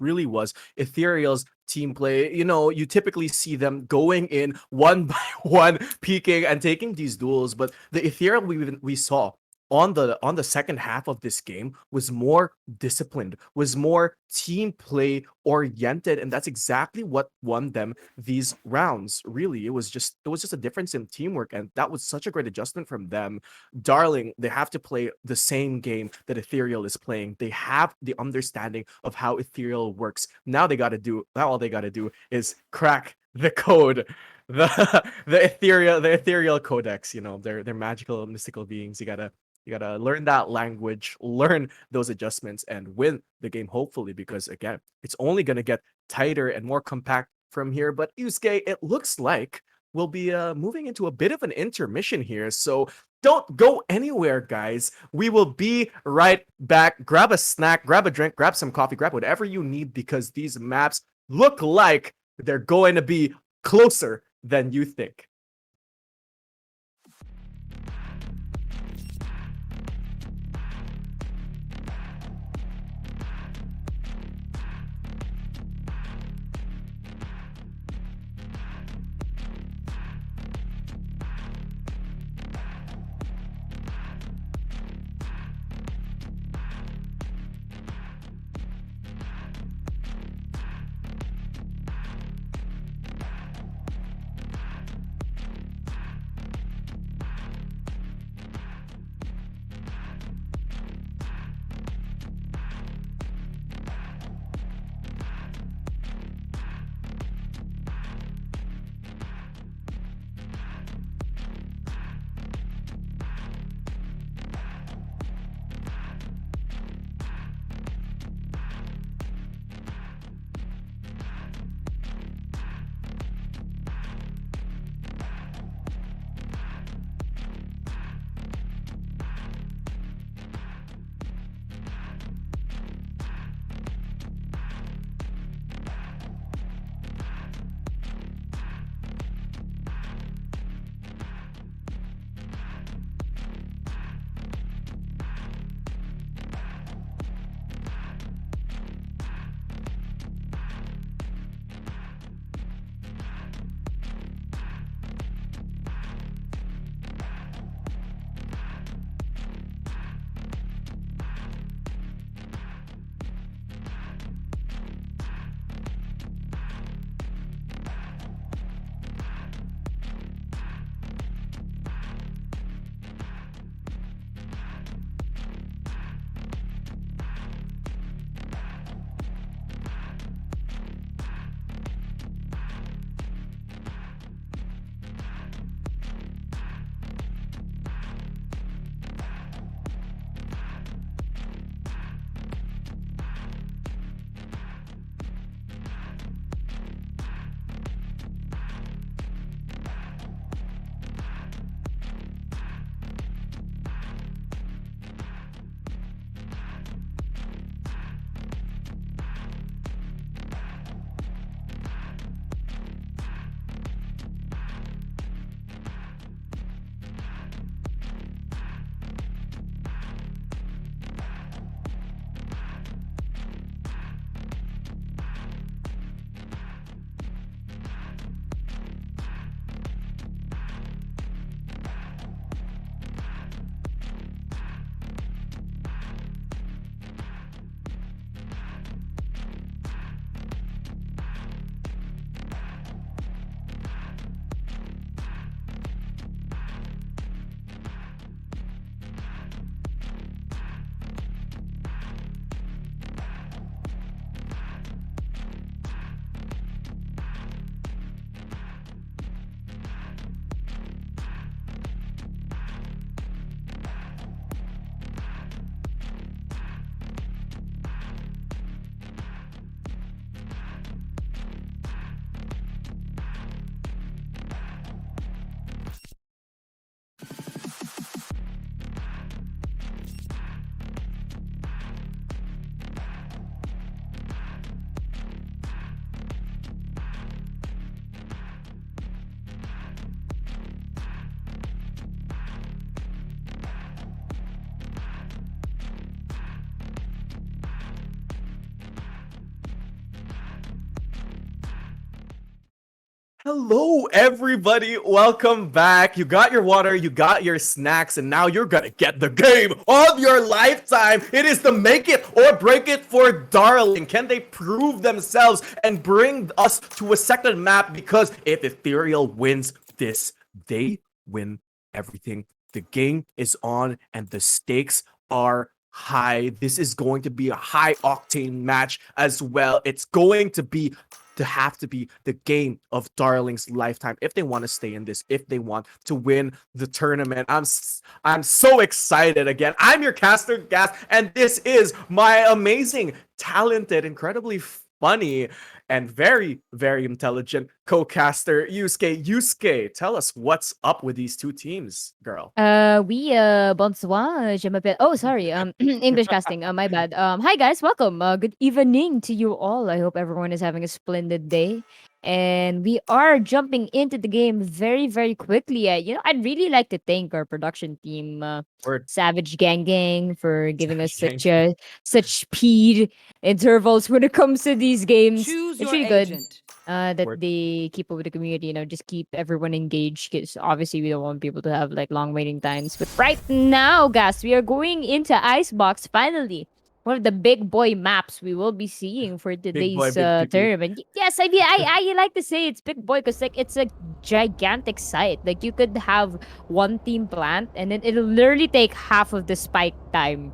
really was Ethereal's team play. You know, you typically see them going in one by one, peeking and taking these duels, but the Ethereal we saw on the second half of this game was more disciplined, was more team play oriented, and that's exactly what won them these rounds. Really, it was just a difference in teamwork, and that was such a great adjustment from them. Darling, they have to play the same game that Ethereal is playing. They have the understanding of how Ethereal works. Now all they got to do is crack the code, the ethereal codex. You know, they're magical mystical beings. You gotta learn that language, learn those adjustments, and win the game, hopefully, because again, it's only gonna get tighter and more compact from here. But Yusuke, it looks like we'll be moving into a bit of an intermission here. So don't go anywhere, guys. We will be right back. Grab a snack, grab a drink, grab some coffee, grab whatever you need, because these maps look like they're going to be closer than you think. Hello, everybody. Welcome back. You got your water, you got your snacks, and now you're gonna get the game of your lifetime. It is the make it or break it for Darling. Can they prove themselves and bring us to a second map? Because if Ethereal wins this, they win everything. The game is on, and the stakes are high. This is going to be a high octane match as well. It's going to have to be the game of Darling's lifetime if they want to stay in this, if they want to win the tournament. I'm so excited again. I'm your caster, Gas, and this is my amazing, talented, incredibly funny, and very, very intelligent co-caster, Yusuke. Yusuke, tell us what's up with these two teams, girl. Bonsoir, je m'appelle. Oh, sorry. English casting. My bad. Hi guys, welcome. Good evening to you all. I hope everyone is having a splendid day. And we are jumping into the game very, very quickly. I'd really like to thank our production team, Word. Savage Gang, for giving us Savage such speed intervals when it comes to these games. Choose It's your really good. agent. That Word. they keep up with the community, just keep everyone engaged, because obviously we don't want people to have like long waiting times. But right now, guys, we are going into Icebox finally. One of the big boy maps we will be seeing for today's boy, big PP. tournament. Yes, I mean, I like to say it's big boy because like it's a gigantic site. Like you could have one team plant and then it'll literally take half of the spike time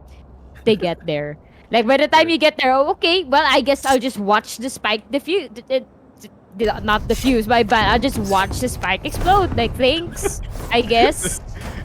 to get there. Like by the time you get there, oh, okay, well I guess I'll just watch the spike diffuse. Not diffuse, my bad. I'll just watch the spike explode. Like thanks, I guess.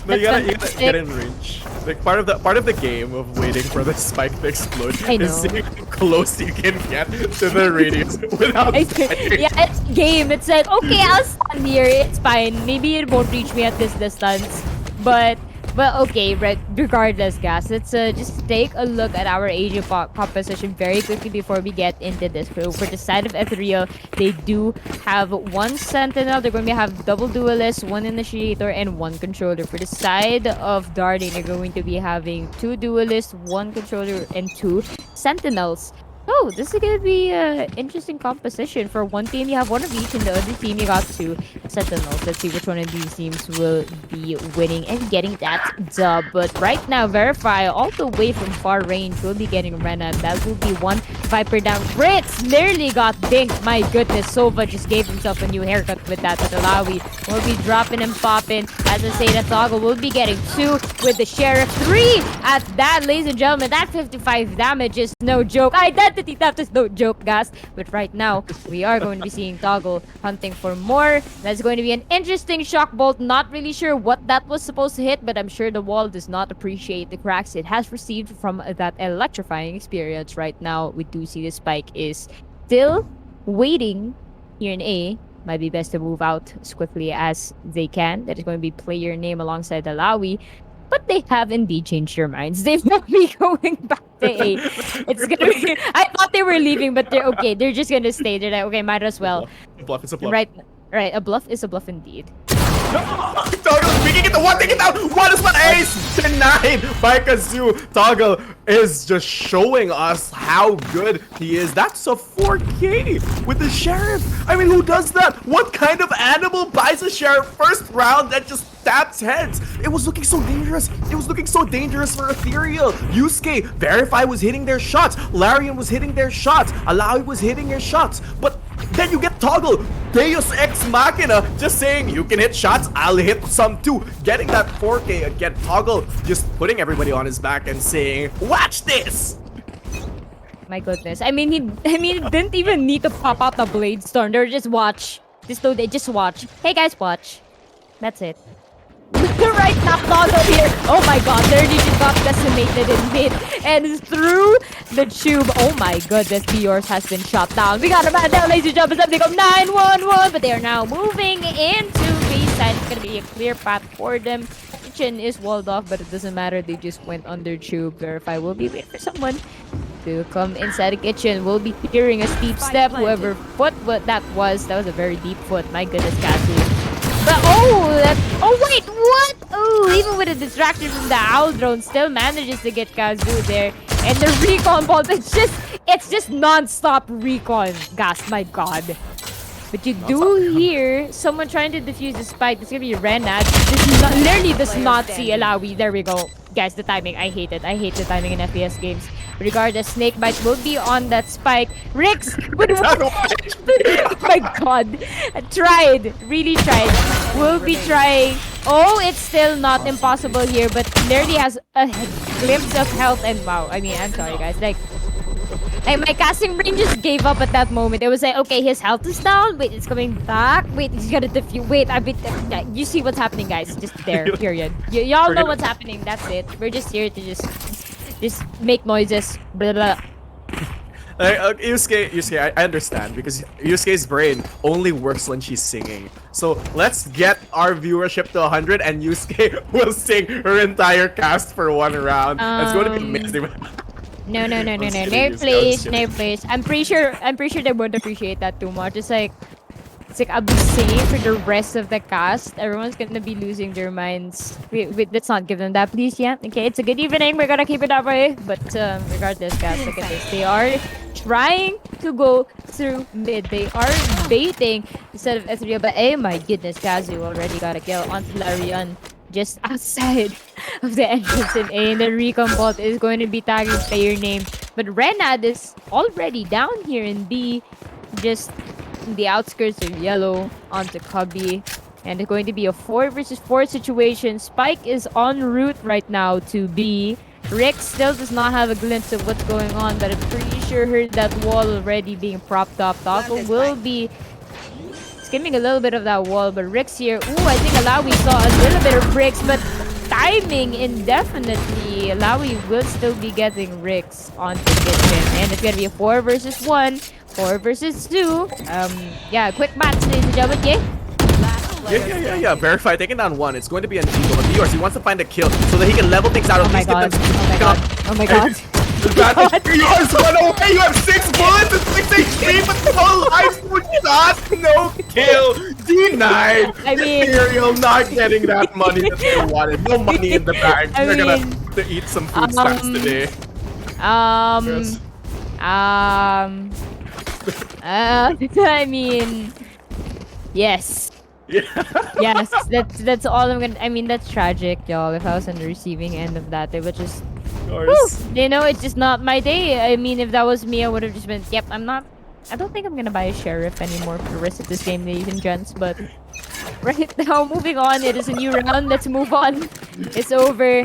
No, you That's gotta get in range. Like part of the game of waiting for the spike to explode I is know. seeing how close you can get to the radius without dying. Yeah, it's game. It's like, okay, I'll stand here. It's fine. Maybe it won't reach me at this distance. But okay, regardless, guys, let's just take a look at our agent composition very quickly before we get into this. So for the side of Ethereal, they do have one Sentinel. They're going to have double duelist, one initiator, and one controller. For the side of Darling, they're going to be having two duelists, one controller, and two Sentinels. Oh, this is gonna be an interesting composition. For one team, you have one of each, and the other team, you got two Sentinels. Let's see which one of these teams will be winning and getting that dub. But right now, Verify, all the way from far range, will be getting Rena. That will be one Viper down. Fritz nearly got dinked. My goodness, Sova just gave himself a new haircut with that. But Alawi will be dropping and popping. As I say, that Toggle will be getting two with the Sheriff. Three at that, ladies and gentlemen. That 55 damage is no joke. Identity theft is no joke, guys. But right now, we are going to be seeing Toggle hunting for more. That's going to be an interesting shock bolt. Not really sure what that was supposed to hit, but I'm sure the wall does not appreciate the cracks it has received from that electrifying experience. Right now, we do see the spike is still waiting here in A. Might be best to move out as quickly as they can. That is going to be player name alongside Alawi. But they have indeed changed their minds. They've not be going back to A. It's gonna be. I thought they were leaving, but they're okay. They're just gonna stay. They're like, okay, might as well. It's a bluff. It's a bluff. Right. A bluff is a bluff indeed. Toggle speaking it to one, take it down. One is one ace denied by Kazoo. Toggle is just showing us how good he is. That's a 4K with the Sheriff. I mean, who does that? What kind of animal buys a Sheriff first round that just stabs heads? It was looking so dangerous. It was looking so dangerous for Ethereal. Yusuke, Verify was hitting their shots. Larian was hitting their shots. Alawi was hitting their shots. But then you get Toggle, Deus Ex Machina, just saying you can hit shots, I'll hit some too. Getting that 4K again, Toggle just putting everybody on his back and saying, watch this! My goodness. I mean, he didn't even need to pop out the Blade Storm. They just watch. They just watch. Hey guys, watch. That's it. Right now, Toggle here. Oh my god, there he just got decimated in mid. And through the tube. Oh my goodness, Biors has been shot down. We got a man down, ladies and gentlemen. They go 9-1-1. But they are now moving into B-side. It's going to be a clear path for them. Kitchen is walled off, but it doesn't matter. They just went under tube. Verify will be waiting for someone to come inside the kitchen. We'll be hearing a steep step. Whoever foot what that was a very deep foot. My goodness, Cassie. But oh wait, what? Oh, even with a distraction from the owl drone, still manages to get Kazoo there. And the recon bolt, it's just non-stop recon. Gas, my god. But you do hear someone trying to defuse the spike. It's gonna be Renat. Literally does not see Alawi. There we go. Guys, the timing. I hate it. I hate the timing in FPS games. Regardless, Snakebite will be on that spike. Rix! Oh my god. Tried. Really tried. Will be trying. Oh, it's still not impossible here, but literally has a glimpse of health and wow. I mean, I'm sorry guys. Like my casting brain just gave up at that moment. It was like, okay, his health is down. Wait, it's coming back. Wait, he's gonna defuse. Wait, you see what's happening, guys? Just there. Period. Y'all know what's happening. That's it. We're just here to just make noises. Blah blah. Yusuke, I understand because Yusuke's brain only works when she's singing. So let's get our viewership to 100 and Yusuke will sing her entire cast for one round. It's going to be amazing. No, please. I'm pretty sure they won't appreciate that too much. It's like I'll be singing for the rest of the cast. Everyone's gonna be losing their minds. Wait, let's not give them that, please. Yeah, okay. It's a good evening. We're gonna keep it that way. But regardless, guys, look at this. They are trying to go through mid. They are baiting instead of ETHEREAL. But oh my goodness, Kazu already got a kill onto Larian. Just outside of the entrance in A, and the recon bot is going to be tagging player name. But Renad is already down here in B, just in the outskirts of yellow onto Cubby. And it's going to be a 4 versus 4 situation. Spike is en route right now to B. Rick still does not have a glimpse of what's going on, but I'm pretty sure heard that wall already being propped up. Toggle will be skimming a little bit of that wall, but Rick's here. Ooh, I think Alawi saw a little bit of Rick's, but timing indefinitely. Alawi will still be getting Rick's onto Kitchen, and it's gonna be a 4 versus 1, 4 versus 2. Yeah, quick match, ladies and gentlemen. Yeah. Verify, taking down 1. It's going to be an eagle. But yours, he wants to find a kill so that he can level things out. Oh my god. Oh my god. Yours run away. You have 6 bullets and 6 HP, but no life, no shot, no kill. Denied. I mean, Ethereal not getting that money that they wanted. No money in the bank. They're gonna have to eat some food stamps today. Yes. I mean, yes. Yeah. Yes, that's all I'm gonna. I mean, that's tragic, y'all. If I was on the receiving end of that, it would just. Whew, you know, it's just not my day. I mean, if that was me, I would have just been. Yep, I'm not. I don't think I'm gonna buy a sheriff anymore for the rest of this game, ladies and gents. But right now, moving on. It is a new round. Let's move on. It's over.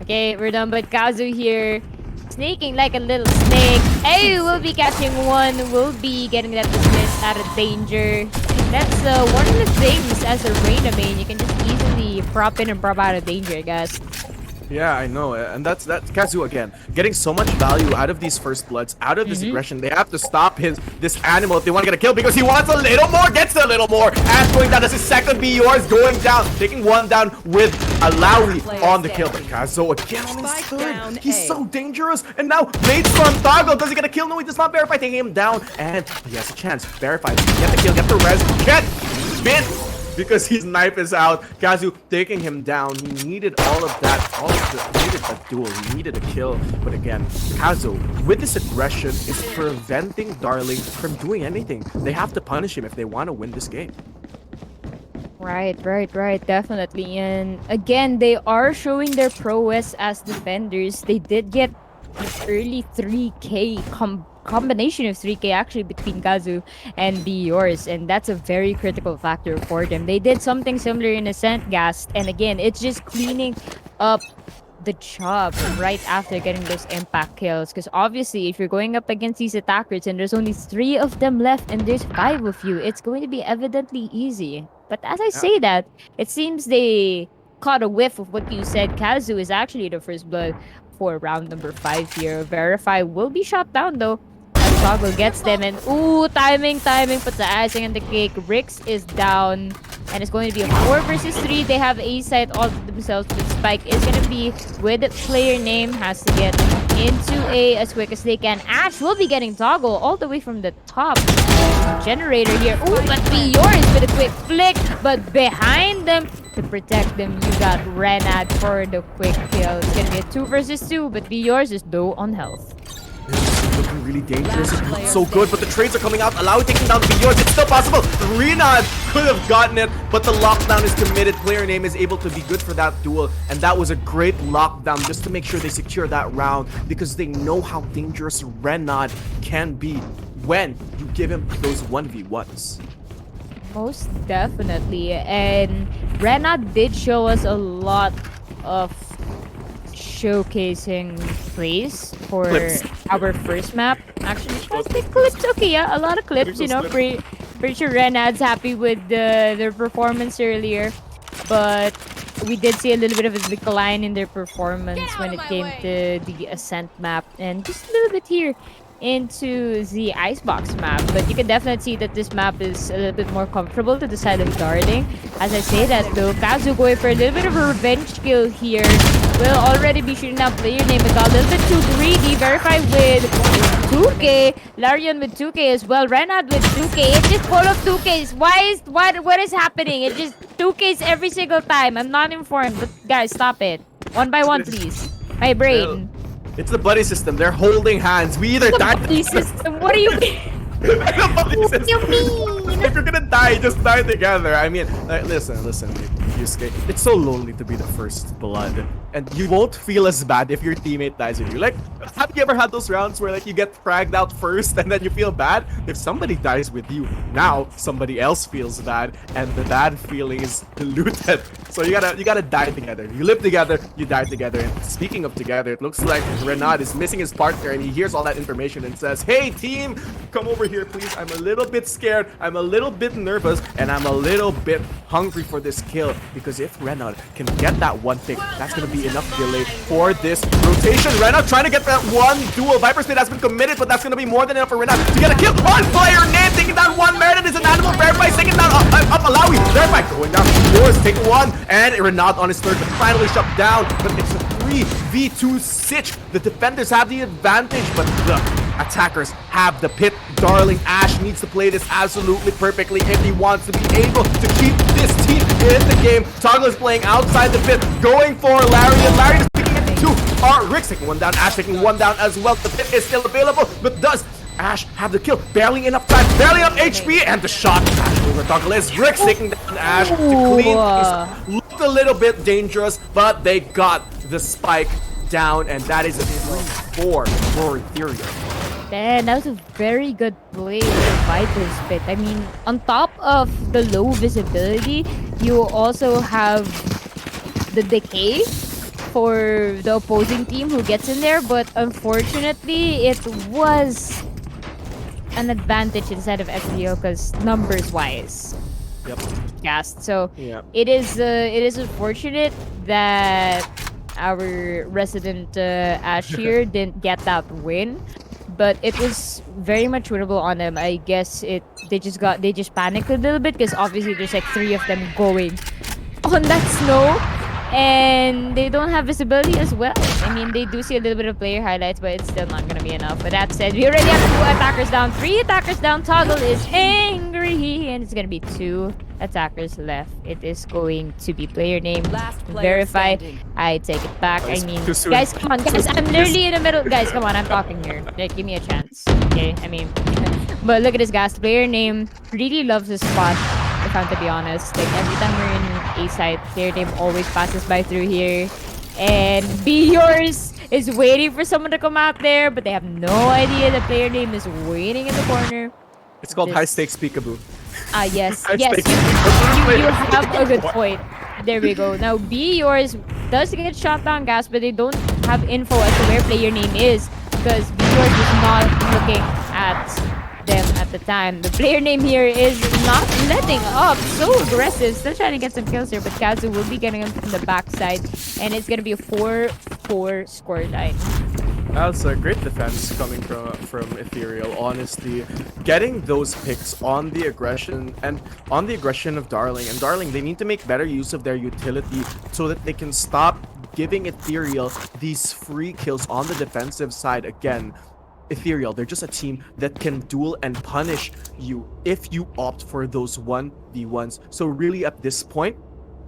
Okay, we're done. But Kazu here, snaking like a little snake. Hey, we'll be catching one. We'll be getting that dismissed out of danger. That's one of the things as a Reyna main. You can just easily prop in and prop out of danger, I guess. Yeah, I know, and that's Kazu again, getting so much value out of these first bloods, out of this aggression. They have to stop this animal if they want to get a kill because he wants a little more, gets a little more. Ash going down, that's his second BURs going down, taking one down with Alawi on the kill. But Kazu again on his third. He's so dangerous. And now Blades from Toggle. Does he get a kill? No, he does not. Verify taking him down, and he has a chance. Verify, get the kill, get the res, get bit. Because his knife is out. Kazu taking him down. He needed all of that. He needed a duel. He needed a kill. But again, Kazu, with this aggression, is preventing Darling from doing anything. They have to punish him if they want to win this game. Right, definitely. And again, they are showing their prowess as defenders. They did get an early 3K combination of 3K actually between Kazu and BURs, and that's a very critical factor for them. They did something similar in Ascent Gas, and again, it's just cleaning up the job right after getting those impact kills, because obviously if you're going up against these attackers and there's only 3 of them left and there's 5 of you, it's going to be evidently easy. But as I say that, it seems they caught a whiff of what you said. Kazu is actually the first blood for round number 5 here. Verify will be shot down though. Toggle gets them, and ooh, timing puts the icing on the cake. Rix is down, and it's going to be a 4 versus 3. They have A side all to themselves, but Spike is going to be with player name, has to get into A as quick as they can. Ash will be getting Toggle all the way from the top. Generator here. Ooh, but yours with a quick flick, but behind them to protect them, you got Renad for the quick kill. It's going to be a 2 versus 2, but yours is low on health. looking really dangerous. It looks so good, but the trades are coming out. Allow it taking down the yours. It's still possible. Renard could have gotten it, but the lockdown is committed. Player name is able to be good for that duel, and that was a great lockdown just to make sure they secure that round because they know how dangerous Renard can be when you give him those 1v1s. Most definitely. And Rena did show us a lot of showcasing plays for Clips. our first map. Actually, I think clips. Okay, yeah, a lot of clips. You know, pretty sure Renad's happy with their performance earlier, but we did see a little bit of a decline in their performance when it came to the Ascent map, and just a little bit here into the Icebox map. But you can definitely see that this map is a little bit more comfortable to the side of Darling. As I say that though, Kazu going for a little bit of a revenge kill here. Will already be shooting out player name. It got a little bit too greedy. Verify with 2K. Larian with 2K as well. Renard with 2K. It's just full of 2Ks. What is happening? It just 2Ks every single time. I'm not informed. But guys, stop it. One by one, please. My brain. It's the buddy system. They're holding hands. We either die. Buddy system. What do you mean? The buddy What do system. you mean? If you're gonna die, just die together. I mean, listen, Yusuke. It's so lonely to be the first blood, and you won't feel as bad if your teammate dies with you. Like, have you ever had those rounds where like you get fragged out first and then you feel bad? If somebody dies with you, now somebody else feels bad, and the bad feeling is diluted. So you gotta die together. You live together, you die together. And speaking of together, it looks like Renard is missing his partner, and he hears all that information and says, "Hey team, come over here, please. I'm a little bit scared. I'm a little bit nervous, and I'm a little bit hungry for this kill because if Renard can get that one pick, that's gonna be enough delay for this rotation." Renard trying to get that one duel. Viper Spit has been committed, but that's gonna be more than enough for Renard to get a kill on player name. Taking down one. Meredith is an animal. Verify taking down up Alawi. Verify going down yours. Take one, and Renard on his third, but finally shut down. But it's a 3v2 sitch. The defenders have the advantage, but the attackers have the pit. Darling Ash needs to play this absolutely perfectly if he wants to be able to keep this team in the game. Toggle is playing outside the pit, going for Larry, and Larry is picking it two. Rick's taking one down, Ash taking one down as well. The pit is still available, but does Ash have the kill? Barely enough time, barely enough HP, and the shot. Ash over Toggle is Rick's taking down Ash to clean things. Looked a little bit dangerous, but they got the spike down, and that is a 3-4 for ETHEREAL. Man, that was a very good play with Viper's Spit. I mean, on top of the low visibility, you also have the decay for the opposing team who gets in there, but unfortunately, it was an advantage instead of ETHEREAL because numbers-wise. Yep. Cast. So Yep. it is unfortunate that our resident Ash here didn't get that win, but it was very much winnable on them. I guess they just panicked a little bit because obviously there's like 3 of them going on that snow, and they don't have visibility as well. I mean, they do see a little bit of player highlights, but it's still not gonna be enough. But that said, we already have 2 attackers down, 3 attackers down. Toggle is angry, and it's gonna be 2 attackers left. It is going to be player name. Last player Verify. standing. I take it back. I mean, too soon. guys, come on, guys. I'm literally in the middle. Guys, come on. I'm talking here. Like, give me a chance. Okay, I mean, but look at this, guys. Player name really loves this spot. If I'm to be honest, like every time we're in A side, player name always passes by through here, and Be Yours is waiting for someone to come out there, but they have no idea the player name is waiting in the corner. It's called This- high stakes peekaboo. Yes, I yes, think- you have a good point. There we go. Now, Be Yours does get shot down, gas, but they don't have info as to where player name is because Be Yours was not looking at them at the time. The player name here is not letting up. So aggressive. Still trying to get some kills here, but Kazu will be getting him from the backside, and it's going to be a 4-4 scoreline. That's a great defense coming from ETHEREAL. Honestly, getting those picks on the aggression of Darling. And Darling, they need to make better use of their utility so that they can stop giving ETHEREAL these free kills on the defensive side. Again, ETHEREAL, they're just a team that can duel and punish you if you opt for those 1v1s. So really at this point,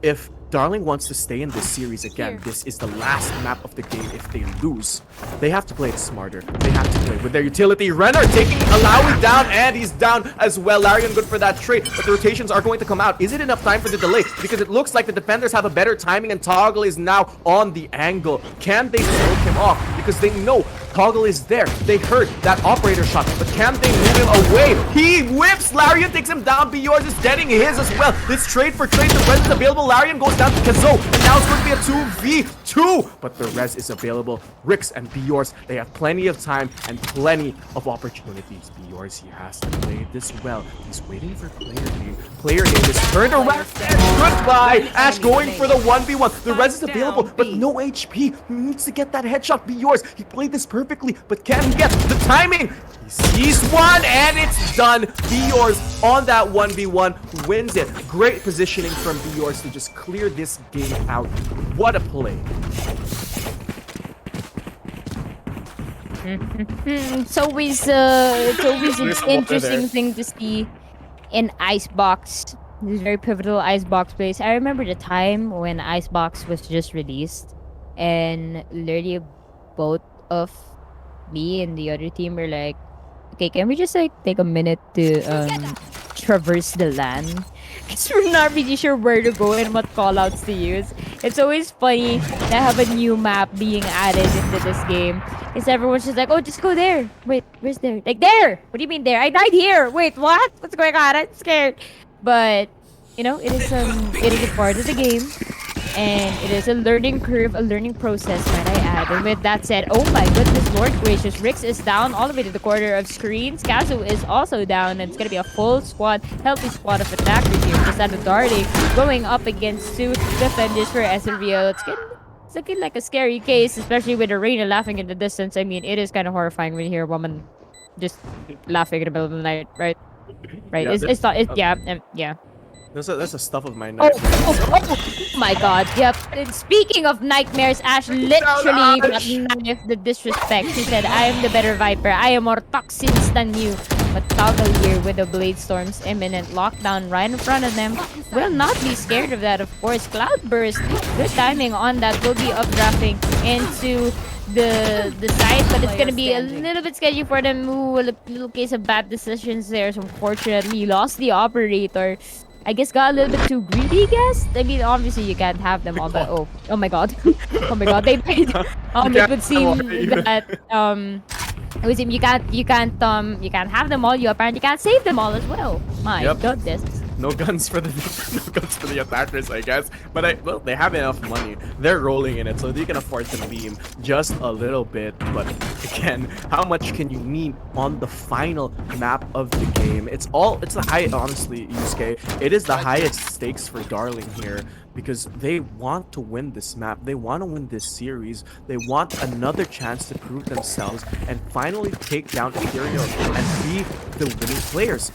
if Darling wants to stay in this series again. This is the last map of the game. If they lose, they have to play it smarter. They have to play with their utility. Renner taking Alawi down, and he's down as well. Larian good for that trade, but the rotations are going to come out. Is it enough time for the delay? Because it looks like the defenders have a better timing, and Toggle is now on the angle. Can they smoke him off? Because they know Toggle is there. They heard that operator shot, but can they move him away? He whips. Larian takes him down. Bjorz is getting his as well. This trade for trade, the res is available. Larian goes down to Kazo, and now it's going to be a 2v2, but the res is available. Rix and Bjorz, they have plenty of time and plenty of opportunities. Bjorz, he has to play this well. He's waiting for player game. Player game is turned around, and goodbye. Ash going for the 1v1. The res is available, but no HP. He needs to get that headshot. Bjorz, he played this perfectly, but can he get the timing? He sees one, and it's done. Bjorz on that 1v1 wins it. Great positioning from Bjorz to just clear this game out. What a play. It's always an interesting thing to see in Icebox. This very pivotal Icebox plays. I remember the time when Icebox was just released, and literally both of me and the other team were like, okay, can we just like take a minute to traverse the land? Because we're not really sure where to go and what callouts to use. It's always funny to have a new map being added into this game. Because everyone's just like, oh, just go there. Wait, where's there? Like, there! What do you mean there? I died here! Wait, what? What's going on? I'm scared. But, you know, it is a part of the game. And it is a learning curve, a learning process, might I add. And with that said, oh my goodness, Lord gracious, Rix is down all the way to the corner of screens. Kazu is also down, and it's gonna be a full squad, healthy squad of attackers here. Just out of darting, going up against two defenders for ETHEREAL. It's looking like a scary case, especially with Arena laughing in the distance. I mean, it is kind of horrifying when you hear a woman just laughing in the middle of the night, right? Right? Yeah. That's the stuff of my Oh, nightmares. oh my god, yep. And speaking of nightmares, Ash literally got knifed the disrespect. He said, I am the better Viper. I am more toxins than you. But Toggle here with the Blade Storm's imminent lockdown right in front of them will not be scared of that, of course. Cloudburst, good timing on that, will be updrafting into the side, but it's gonna be a little bit sketchy for them. Ooh, a little case of bad decisions there. So unfortunately, lost the operator. I guess got a little bit too greedy, guess. I mean, obviously you can't have them all, but oh my god, oh my god, they played. It would seem that it would seem you can't have them all. You apparently can't save them all as well. My goodness. No guns for the attackers, I guess. But well, they have enough money. They're rolling in it, so they can afford to beam just a little bit. But again, how much can you need on the final map of the game? It's the high, honestly, Yusuke. It is the highest stakes for Darling here, because they want to win this map. They want to win this series. They want another chance to prove themselves and finally take down ETHEREAL and be the winning players.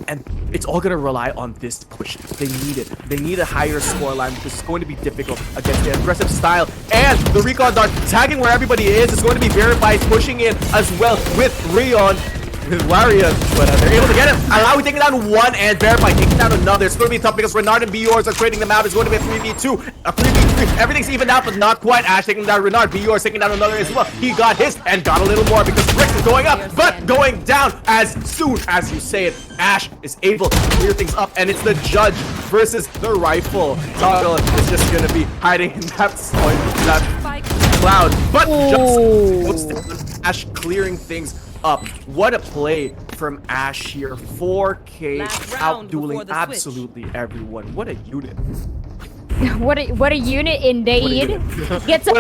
And it's all going to rely on this push. They need it. They need a higher scoreline because it's going to be difficult against the aggressive style. And the Recon Dart tagging where everybody is going to be verified, pushing in as well with Rion. With Larian, but they're able to get him. Alawi taking down one and Verify taking down another. It's going to be tough because Renard and Bjorz are trading them out. It's going to be a 3v2, a 3v3. Everything's evened out, but not quite. Ash taking down Renard. Bjorz taking down another as well. He got his and got a little more because Rix is going up, but going down as soon as you say it. Ash is able to clear things up, and it's the Judge versus the Rifle. Toggle is just going to be hiding in that cloud, but just Ash clearing things up. What a play from Ash here. 4K outdueling absolutely everyone. What a unit. What a unit indeed. Gets a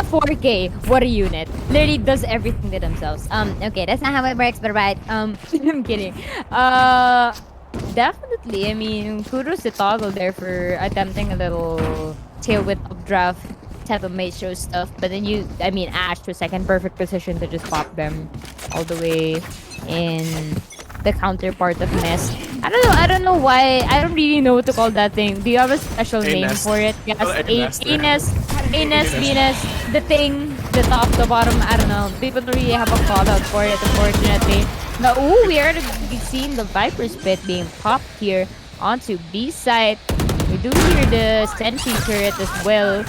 4K. What a unit. Literally does everything to themselves. Okay, that's not how it works, but right. I'm kidding. Definitely. I mean, kudos to Toggle there for attempting a little tail whip updraft type of maestro stuff, but then Ash to second perfect position to just pop them all the way in the counterpart of Nest. I don't know why. I don't really know what to call that thing. Do you have a special name for it? Yes, Anus, Venus, the thing, the top, the bottom. I don't know. People don't really have a call out for it, unfortunately. Now, we are seeing the Viper Spit being popped here onto B side. We do hear the sentry turret as well.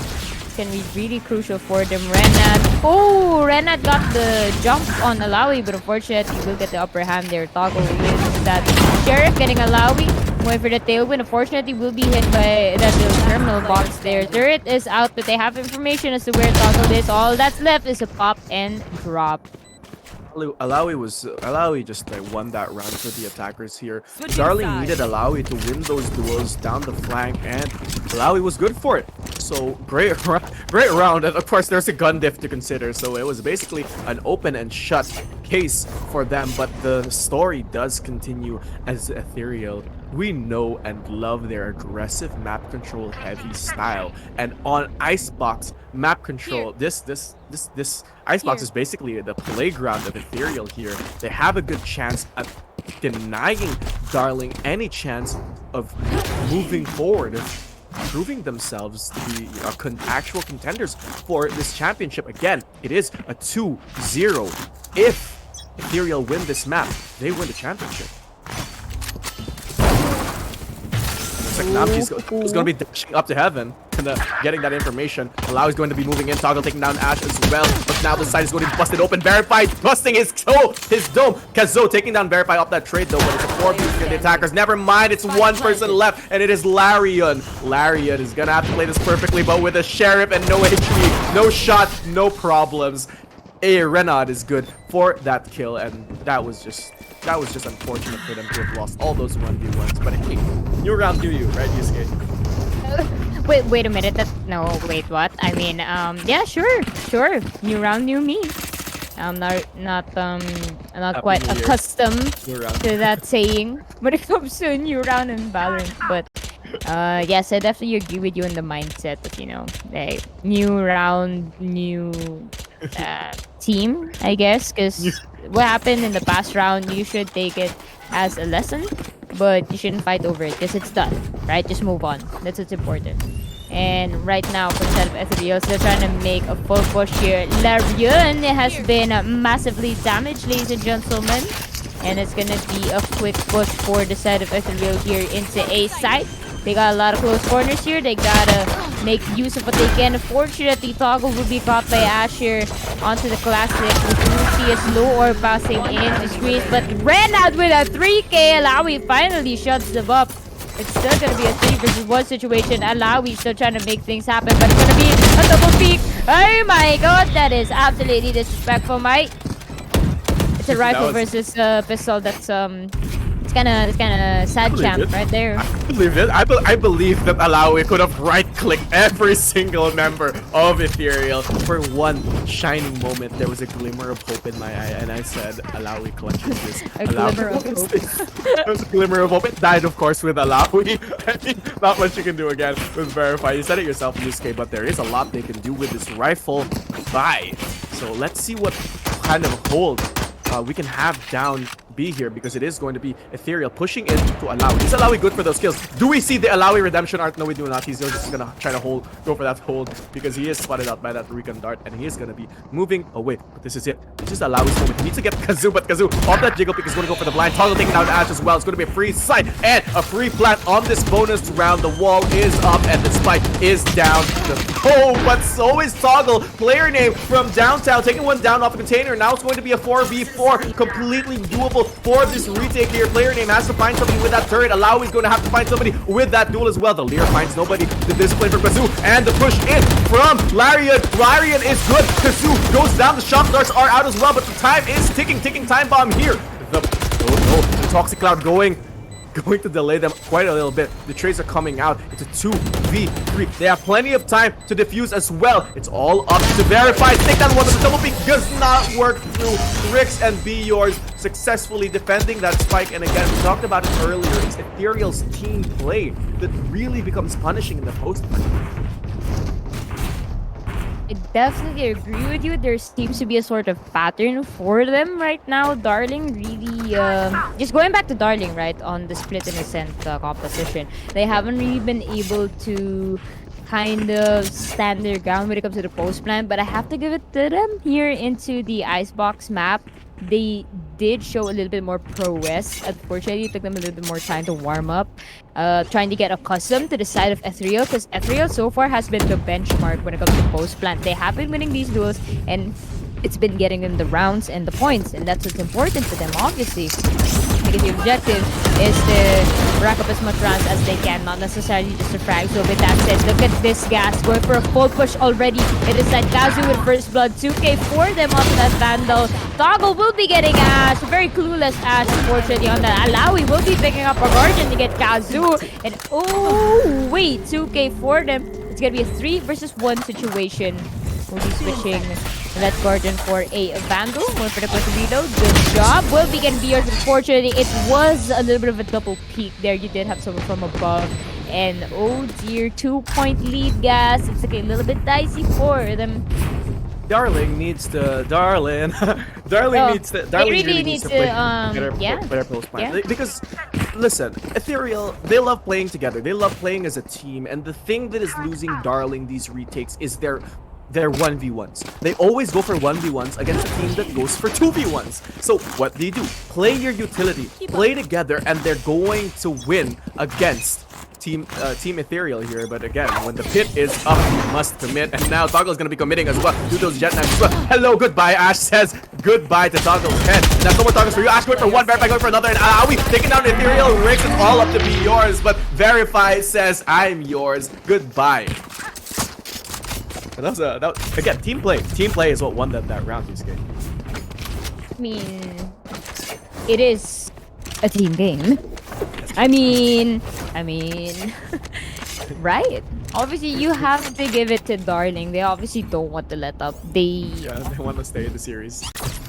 Can be really crucial for them. Renat. Oh, Renat got the jump on Alawi, but unfortunately will get the upper hand there. Toggle with that Sheriff getting Alawi. Going for the tailwind. Unfortunately will be hit by that little terminal box there. Turret is out, but they have information as to where Toggle is. All that's left is a pop and drop. Alawi just won that round for the attackers here. Switching Darling sides. needed Alawi to win those duels down the flank, and Alawi was good for it. So great round, and of course there's a gun diff to consider. So it was basically an open and shut case for them. But the story does continue as Ethereal. We know and love their aggressive map control heavy style, and on Icebox map control, this Icebox is basically the playground of Ethereal here. They have a good chance at denying Darling any chance of moving forward, of proving themselves to be actual contenders for this championship. Again, it is a 2-0. If Ethereal win this map, they win the championship. Looks like Namji's is going to be dashing up to heaven and getting that information. Alawi is going to be moving in. Toggle taking down Ash as well. But now the side is going to be busted open. Verify busting his dome. Kazo taking down Verify off that trade though. But it's a 4v for the attackers. Never mind. It's one person left. And it is Larian. Larian is going to have to play this perfectly. But with a Sheriff and no HP, no shot, no problems. Renard is good for that kill. And that was just unfortunate for them to have lost all those 1v1s. But hey, new round do you, right, Yusuke? Wait a minute. Wait, what? I mean, yeah, sure. New round, new me. I'm not quite New Year. accustomed New round. to that saying when it comes to new round and Valorant. But yes, I definitely agree with you in the mindset of, like, new round, new team, I guess, because what happened in the past round, you should take it as a lesson, but you shouldn't fight over it because it's done, right? Just move on. That's what's important. And right now, for the side of Ethereal, they're trying to make a full push here. Larian has been massively damaged, ladies and gentlemen. And it's gonna be a quick push for the side of Ethereal here into A side. They got a lot of close corners here. They gotta make use of what they can. Unfortunately, Toggle will be caught by Ash here onto the classic. We do see a slow orb passing into screens, but ran out with a 3K. Alawi finally shuts them up. It's still gonna be a 3 versus 1 situation. Alawi still trying to make things happen, but it's gonna be a double peek. Oh my god, that is absolutely disrespectful, mate. It's a rifle versus pistol. That's it's kind of sad champ right there. I believe it. I believe that Alawi could have right-clicked every single member of Ethereal. For one shining moment, there was a glimmer of hope in my eye, and I said, Alawi clutches this. Glimmer of hope. There was a glimmer of hope. It died, of course, with Alawi. I mean, not much you can do again with Verify. You said it yourself, Yusuke, but there is a lot they can do with this rifle. Bye. So let's see what kind of hold we can have down B here, because it is going to be Ethereal pushing in to Alawi. Is Alawi good for those kills? Do we see the Alawi redemption art? No, we do not. He's just gonna try to go for that hold, because he is spotted out by that recon dart, and he is gonna be moving away. But this is it. This is Alawi's moment. He needs to get Kazoo, but Kazoo off that jiggle pick is gonna go for the blind. Toggle taking down Ash as well. It's gonna be a free sight and a free plant on this bonus round. The wall is up and the spike is down. But so is Toggle. Player name from downtown, taking one down off the container. Now it's going to be a 4v4, completely doable for this retake here. Player name has to find somebody with that turret. Alawi's going to have to find somebody with that duel as well. The Lear finds nobody. The discipline for Kazoo, and the push in from Larian. Larian is good. Kazoo goes down. The shock darts are out as well, but the time is ticking time bomb here. The Toxic Cloud going to delay them quite a little bit. The trades are coming out. It's a 2v3. They have plenty of time to defuse as well. It's all up to Verify. Take that one, but the double peek does not work through. Rix and Be Yours successfully defending that spike. And again, we talked about it earlier. It's Ethereal's team play that really becomes punishing in the post-play. I definitely agree with you. There seems to be a sort of pattern for them right now. Darling really, just going back to Darling, right, on the split innocent composition, they haven't really been able to kind of stand their ground when it comes to the post plan, but I have to give it to them here into the Icebox map. they did show a little bit more prowess. Unfortunately, it took them a little bit more time to warm up, trying to get accustomed to the side of ETHEREAL, because ETHEREAL so far has been the benchmark when it comes to post plant. They have been winning these duels, and it's been getting them the rounds and the points, and that's what's important to them, obviously. Because the objective is to rack up as much rounds as they can, not necessarily just to frag. So with that said, look at this gas going for a full push already. It is like Kazu with first blood, 2k for them off that Vandal. Toggle will be getting Ash, very clueless Ash unfortunately on that. Alawi will be picking up a Guardian to get Kazu. And oh wait, 2k for them. It's gonna be a 3 versus 1 situation. We'll be switching that Guardian for a Vandal. One for the quick reload. Good job. Will be getting yours. Unfortunately, it was a little bit of a double peak there. You did have someone from above. And oh dear, 2-point lead, gas. It's like a little bit dicey for them. Darling needs to Darling really needs to play better post plan. Yeah. Because listen, ETHEREAL, they love playing together. They love playing as a team, and the thing that is losing Darling these retakes is their 1v1s. They always go for 1v1s against a team that goes for 2v1s. So what do? Play your utility, play together, and they're going to win against Team ETHEREAL here. But again, when the pit is up, you must commit. And now Toggle is going to be committing as well. Do those jet knives as well. Hello, goodbye. Ash says goodbye to Toggle's head. And that's no more Toggles for you. Ash going for one, Verify going for another. And Awi taking down ETHEREAL. Rigs it all up to be yours. But Verify says, I'm yours. Goodbye. That was again, team play. Team play is what won that round, this game. I mean, it is a team game. I mean, right? Obviously, you have to give it to Darling. They obviously don't want to let up. They want to stay in the series.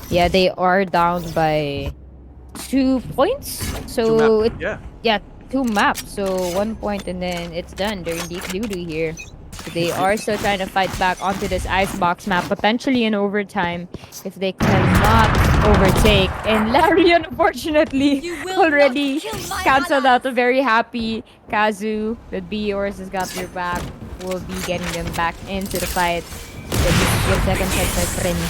Yeah, they are down by 2 points. So yeah, 2 maps. So 1 point and then it's done. They're in deep doo-doo here. So they are still trying to fight back onto this icebox map, potentially in overtime if they cannot overtake. And Larry, unfortunately, already cancelled out a very happy Kazu. The B yours has got your back. Will be getting them back into the fight. Your second fight, my friends.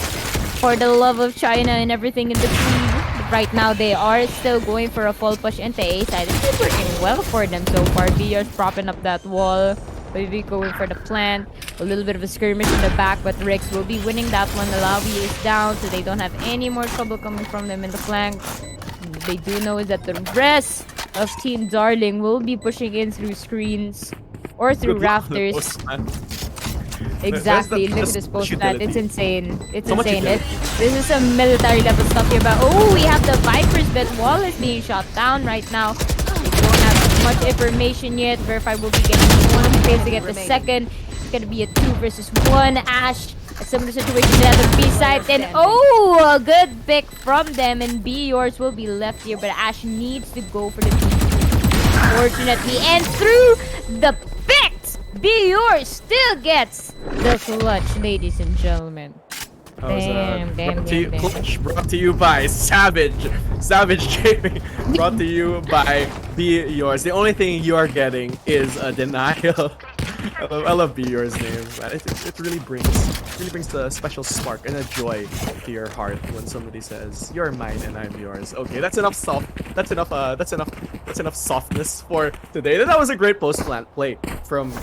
For the love of China and everything in between. Right now, they are still going for a full push into A side. It's working well for them so far. B yours propping up that wall. Maybe going for the plant. A little bit of a skirmish in the back, but Rix will be winning that one. The Lawi is down, so they don't have any more trouble coming from them in the flank. They do know is that the rest of Team Darling will be pushing in through screens or through rafters. Exactly. Look at this post plant. It's insane. It's insane. This is some military level stuff here. But oh, we have the Viper's bit. Wall is being shot down right now. They don't have much information yet. Verify will be getting one phase to get the second. It's gonna be a 2 versus 1. Ash, a similar situation at the B side. And oh, a good pick from them. And B yours will be left here, but Ash needs to go for the B. Unfortunately, and through the picks, B yours still gets the clutch, ladies and gentlemen. Damn. Clutch brought to you by Savage Gaming. Brought to you by Be Yours. The only thing you are getting is a denial. I love Be Yours name. It really brings a special spark and a joy to your heart when somebody says you're mine and I'm yours. Okay, that's enough softness for today. That was a great post plant play from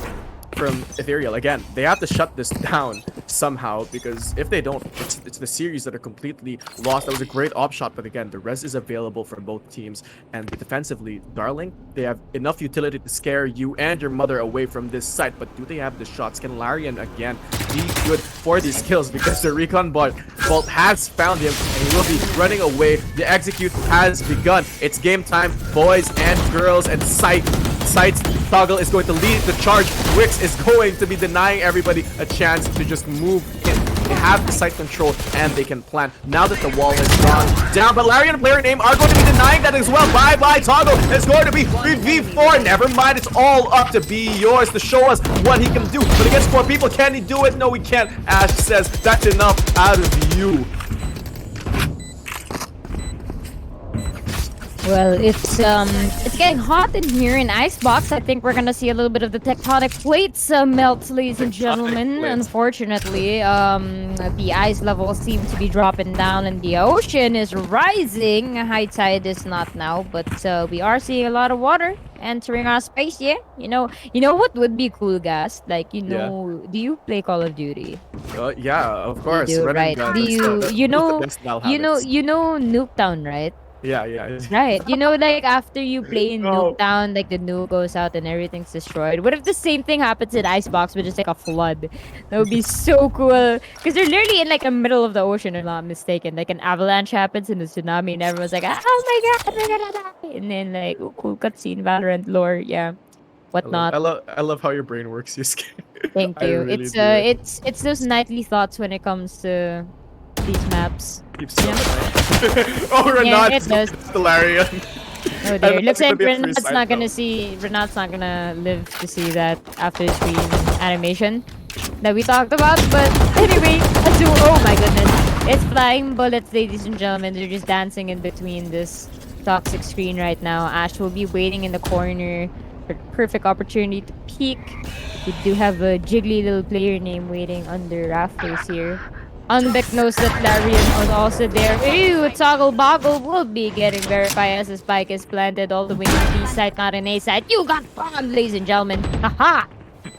ETHEREAL. Again, they have to shut this down somehow, because if they don't, it's the series that are completely lost. That was a great op shot, but again, the res is available for both teams. And defensively, Darling, they have enough utility to scare you and your mother away from this site, but do they have the shots? Can Larian again be good for these kills? Because the recon bolt has found him and he will be running away. The execute has begun. It's game time, boys and girls, and sights. Toggle is going to lead the charge. Wix is going to be denying everybody a chance to just move in. They have the site control and they can plant now that the wall has gone down. But Larian and player name are going to be denying that as well. Bye Toggle. It's going to be 3v4. Never mind. It's all up to Be Yours to show us what he can do. But against 4 people, can he do it? No, he can't. Ash says that's enough out of you. Well, it's getting hot in here in Icebox. I think we're gonna see a little bit of the tectonic plates melt, ladies and gentlemen. plates. Unfortunately, the ice levels seem to be dropping down, and the ocean is rising. High tide is not now, but we are seeing a lot of water entering our space. Yeah, you know what would be cool, guys? Like, Yeah. do you play Call of Duty? Yeah, of You course. do, Red and right? gun. Do That's you you those are the know best I'll have it. you know Nuketown, right? Yeah. Right. Like after you play in No. Nuketown, like the nuke goes out and everything's destroyed. What if the same thing happens in Icebox with just like a flood? That would be so cool. Because they're literally in like the middle of the ocean, if I'm not mistaken. Like an avalanche happens and a tsunami, and everyone's like, "Oh my god, we're gonna die!" And then like, oh, cool cutscene, Valorant lore, yeah, whatnot. I love how your brain works, Yusuke. Thank I you. really do. It's those nightly thoughts when it comes to these maps. Keeps You know? Oh, Yeah, Renat it does. Hilarious. Oh dear. Looks like Renat's Renat's not gonna live to see that after screen animation that we talked about. But anyway, oh my goodness. It's flying bullets, ladies and gentlemen. They're just dancing in between this toxic screen right now. Ash will be waiting in the corner for the perfect opportunity to peek. We do have a jiggly little player name waiting under rafters here. Unbeknownst that Larian was also there. Ew, Toggle Boggle will be getting verified as the spike is planted all the way on B side, not an A side. You got bombed, ladies and gentlemen. Haha!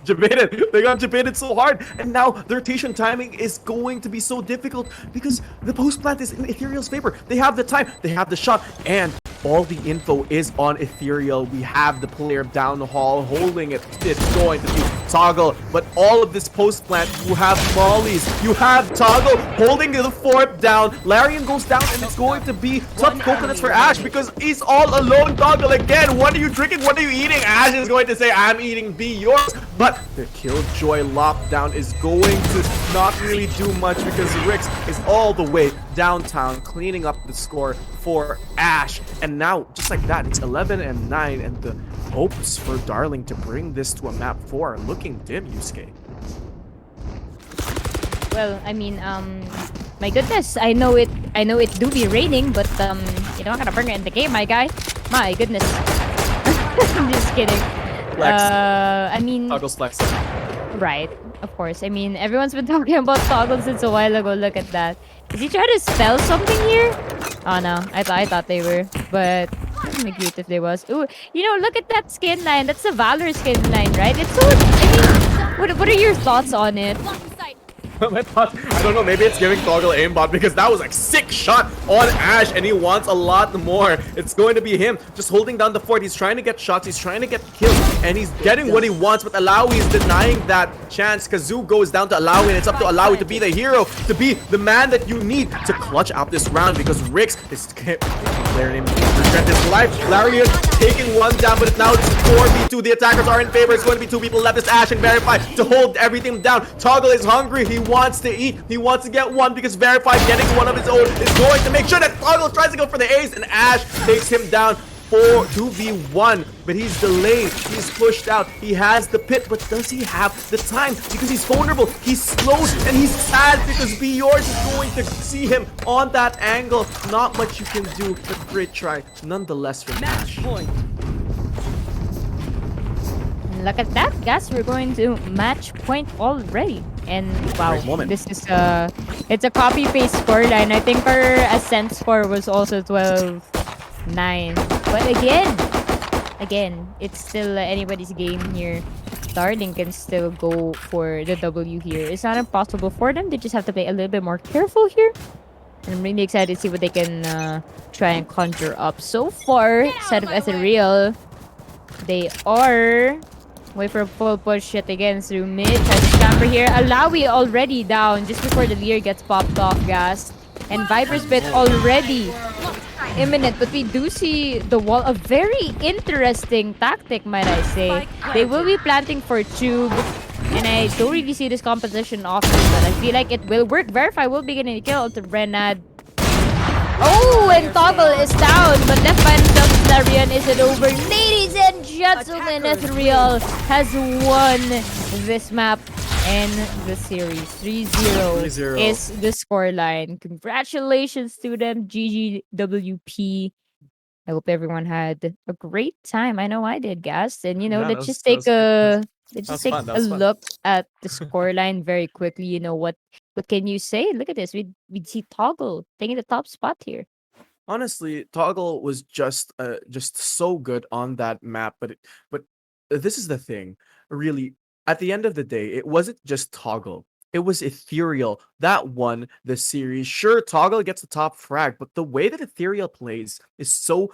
Debated. They got debated so hard, and now their rotation timing is going to be so difficult because the post plant is in Ethereal's favor. They have the time, they have the shot, and all the info is on Ethereal. We have the player down the hall holding it. It's going to be Toggle, but all of this post plant, you have Molly's, you have Toggle holding the fort down. Larian goes down, and it's going to be tough coconuts for Ash because he's all alone. Toggle again. What are you drinking? What are you eating? Ash is going to say, "I'm eating. Be yours." But the Killjoy lockdown is going to not really do much because Rix is all the way downtown cleaning up the score for Ash. And now, just like that, it's 11 and 9, and the hopes for Darling to bring this to a map 4 are looking dim, Yusuke. Well, I mean, my goodness, I know it do be raining, but you're not gonna bring it in the game, my guy. My goodness. I'm just kidding. Flex. I mean, Toggle's flex. right, of course. I mean, everyone's been talking about Toggle since a while ago. Look at that. Is he trying to spell something here? Oh no, I thought they were, but it'd be cute if they was. Ooh, look at that skin line. That's a Valor skin line, right? It's so. I mean, what are your thoughts on it? My thought, I don't know, maybe it's giving Toggle aimbot because that was like sick shot on Ash and he wants a lot more. It's going to be him just holding down the fort. He's trying to get shots, he's trying to get kills, and he's getting what he wants, but Alawi is denying that chance. Kazoo goes down to Alawi, and it's up to Alawi to be the hero, to be the man that you need to clutch out this round because Rix is player name regret his life. Larian taking one down, but now it's 4v2. The attackers are in favor. It's going to be 2 people left. It's Ash and Verify to hold everything down. Toggle is hungry. He wants to eat. He wants to get one because Verify getting one of his own is going to make sure that Toggle tries to go for the ace, and Ash takes him down for 2v1, but he's delayed, he's pushed out, he has the pit, but does he have the time? Because he's vulnerable, he's slowed, and he's sad because Be Yours is going to see him on that angle. Not much you can do, but great try nonetheless from Ash. Point. Look at that, guys. We're going to match point already. And wow, Great moment. this is it's a copy paste scoreline. I think our ascent score was also 12-9. But again, it's still anybody's game here. Darling can still go for the W here. It's not impossible for them. They just have to play a little bit more careful here. And I'm really excited to see what they can try and conjure up. So far, instead of ETHEREAL, they are wait for a full push yet again through mid. Tries to scamper here. Alawi already down just before the Lear gets popped off, gas. And Viper's Pit already imminent, but we do see the wall. A very interesting tactic, might I say. They will be planting for Tube, and I don't really see this composition often, but I feel like it will work. Verify will be getting a kill to Renad. Oh, and Toggle is down, but left by himself, Larian isn't over. Ladies and gentlemen, ETHEREAL has won this map and the series. 3-0 3-0 is the scoreline. Congratulations to them, GGWP. I hope everyone had a great time. I know I did, guys. And Yeah, let's just that take was good. let's That just was take fun. That a was fun. look at the scoreline very quickly. What can you say? Look at this. We see Toggle taking the top spot here. Honestly, Toggle was just so good on that map, but this is the thing. Really, at the end of the day, it wasn't just Toggle. It was Ethereal that won the series. Sure, Toggle gets the top frag, but the way that Ethereal plays is so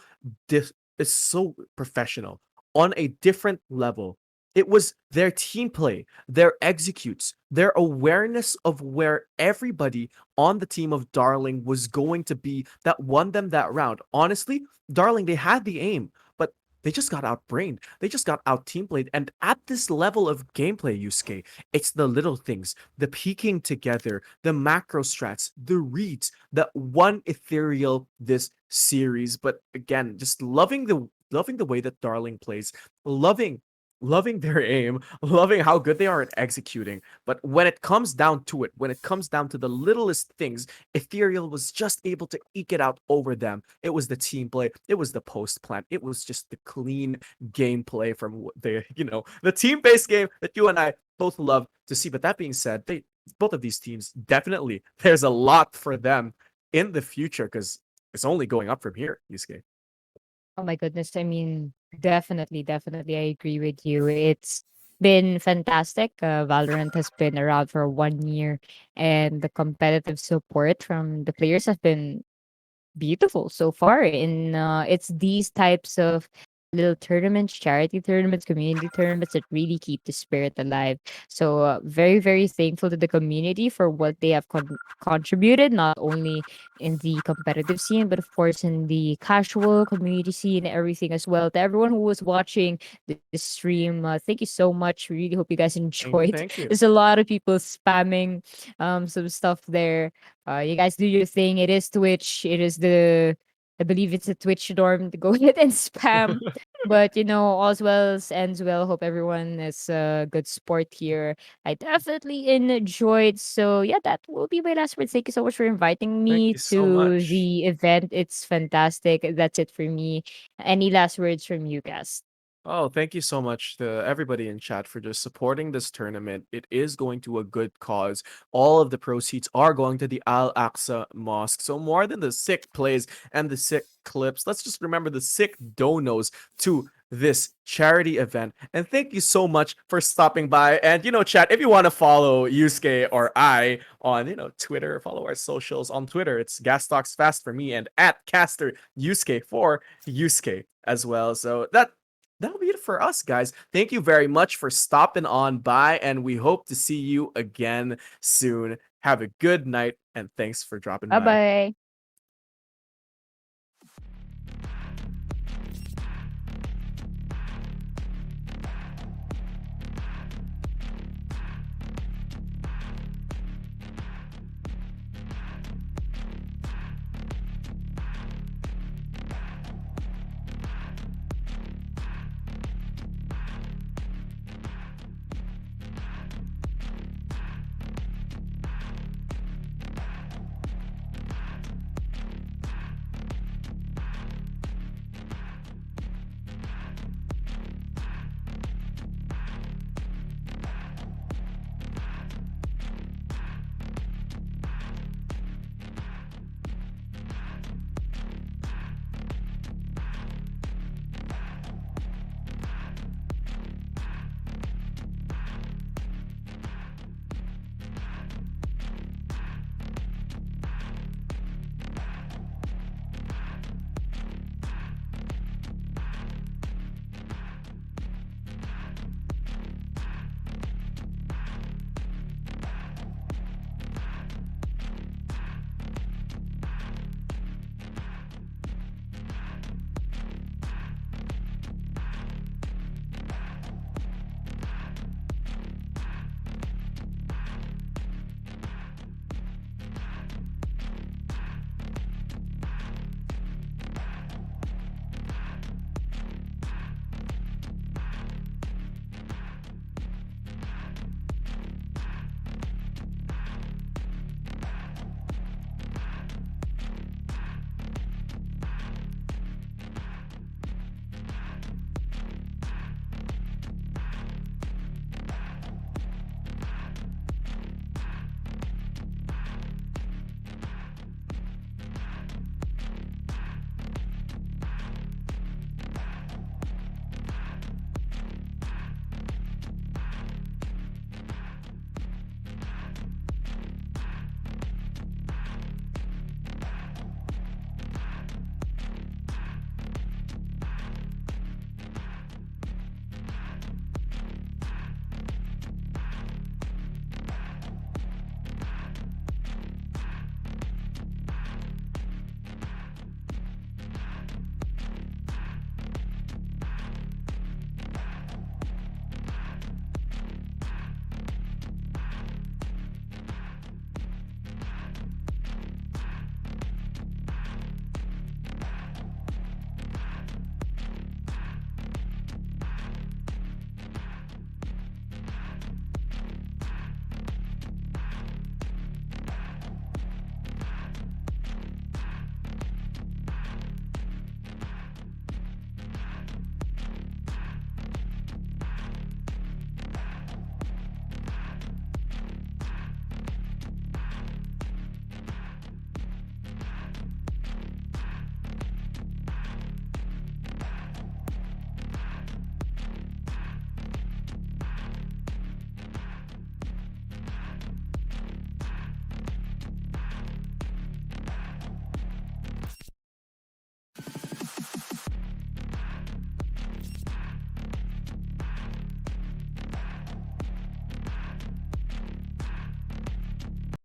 professional on a different level. It was their team play, their executes, their awareness of where everybody on the team of Darling was going to be that won them that round. Honestly, Darling, they had the aim, but they just got outbrained. They just got out team played. And at this level of gameplay, Yusuke, it's the little things, the peeking together, the macro strats, the reads that won Ethereal this series. But again, just loving the way that Darling plays, loving loving their aim, loving how good they are at executing. But when it comes down to it, when it comes down to the littlest things, Ethereal was just able to eke it out over them. It was the team play, it was the post plan, it was just the clean gameplay from the team-based game that you and I both love to see. But that being said, they both of these teams definitely there's a lot for them in the future because it's only going up from here, Yusuke. Oh my goodness. I mean, definitely, I agree with you. It's been fantastic. Valorant has been around for 1 year, and the competitive support from the players has been beautiful so far. And it's these types of little tournaments, charity tournaments, community tournaments that really keep the spirit alive. So very thankful to the community for what they have contributed, not only in the competitive scene, but of course in the casual community scene, everything as well. To everyone who was watching this stream, thank you so much. Really hope you guys Thank you, enjoyed. thank you. There's a lot of people spamming some stuff there. You guys do your thing. It is Twitch. It is I believe it's a Twitch dorm to go ahead and spam. But all's well ends well. Hope everyone is a good sport here. I definitely enjoyed. So yeah, that will be my last words. Thank you so much for inviting Thank me you so to much. the event. It's fantastic. That's it for me. Any last words from you guys? Oh, thank you so much to everybody in chat for just supporting this tournament. It is going to a good cause. All of the proceeds are going to the Al Aqsa Mosque. So more than the sick plays and the sick clips, let's just remember the sick donos to this charity event. And thank you so much for stopping by. And chat, if you want to follow Yusuke or I on Twitter, follow our socials on Twitter. It's Gas Talks Fast for me and at Caster Yusuke for Yusuke as well. So that'll be it for us, guys. Thank you very much for stopping on by, and we hope to see you again soon. Have a good night, and thanks for dropping Bye by. bye.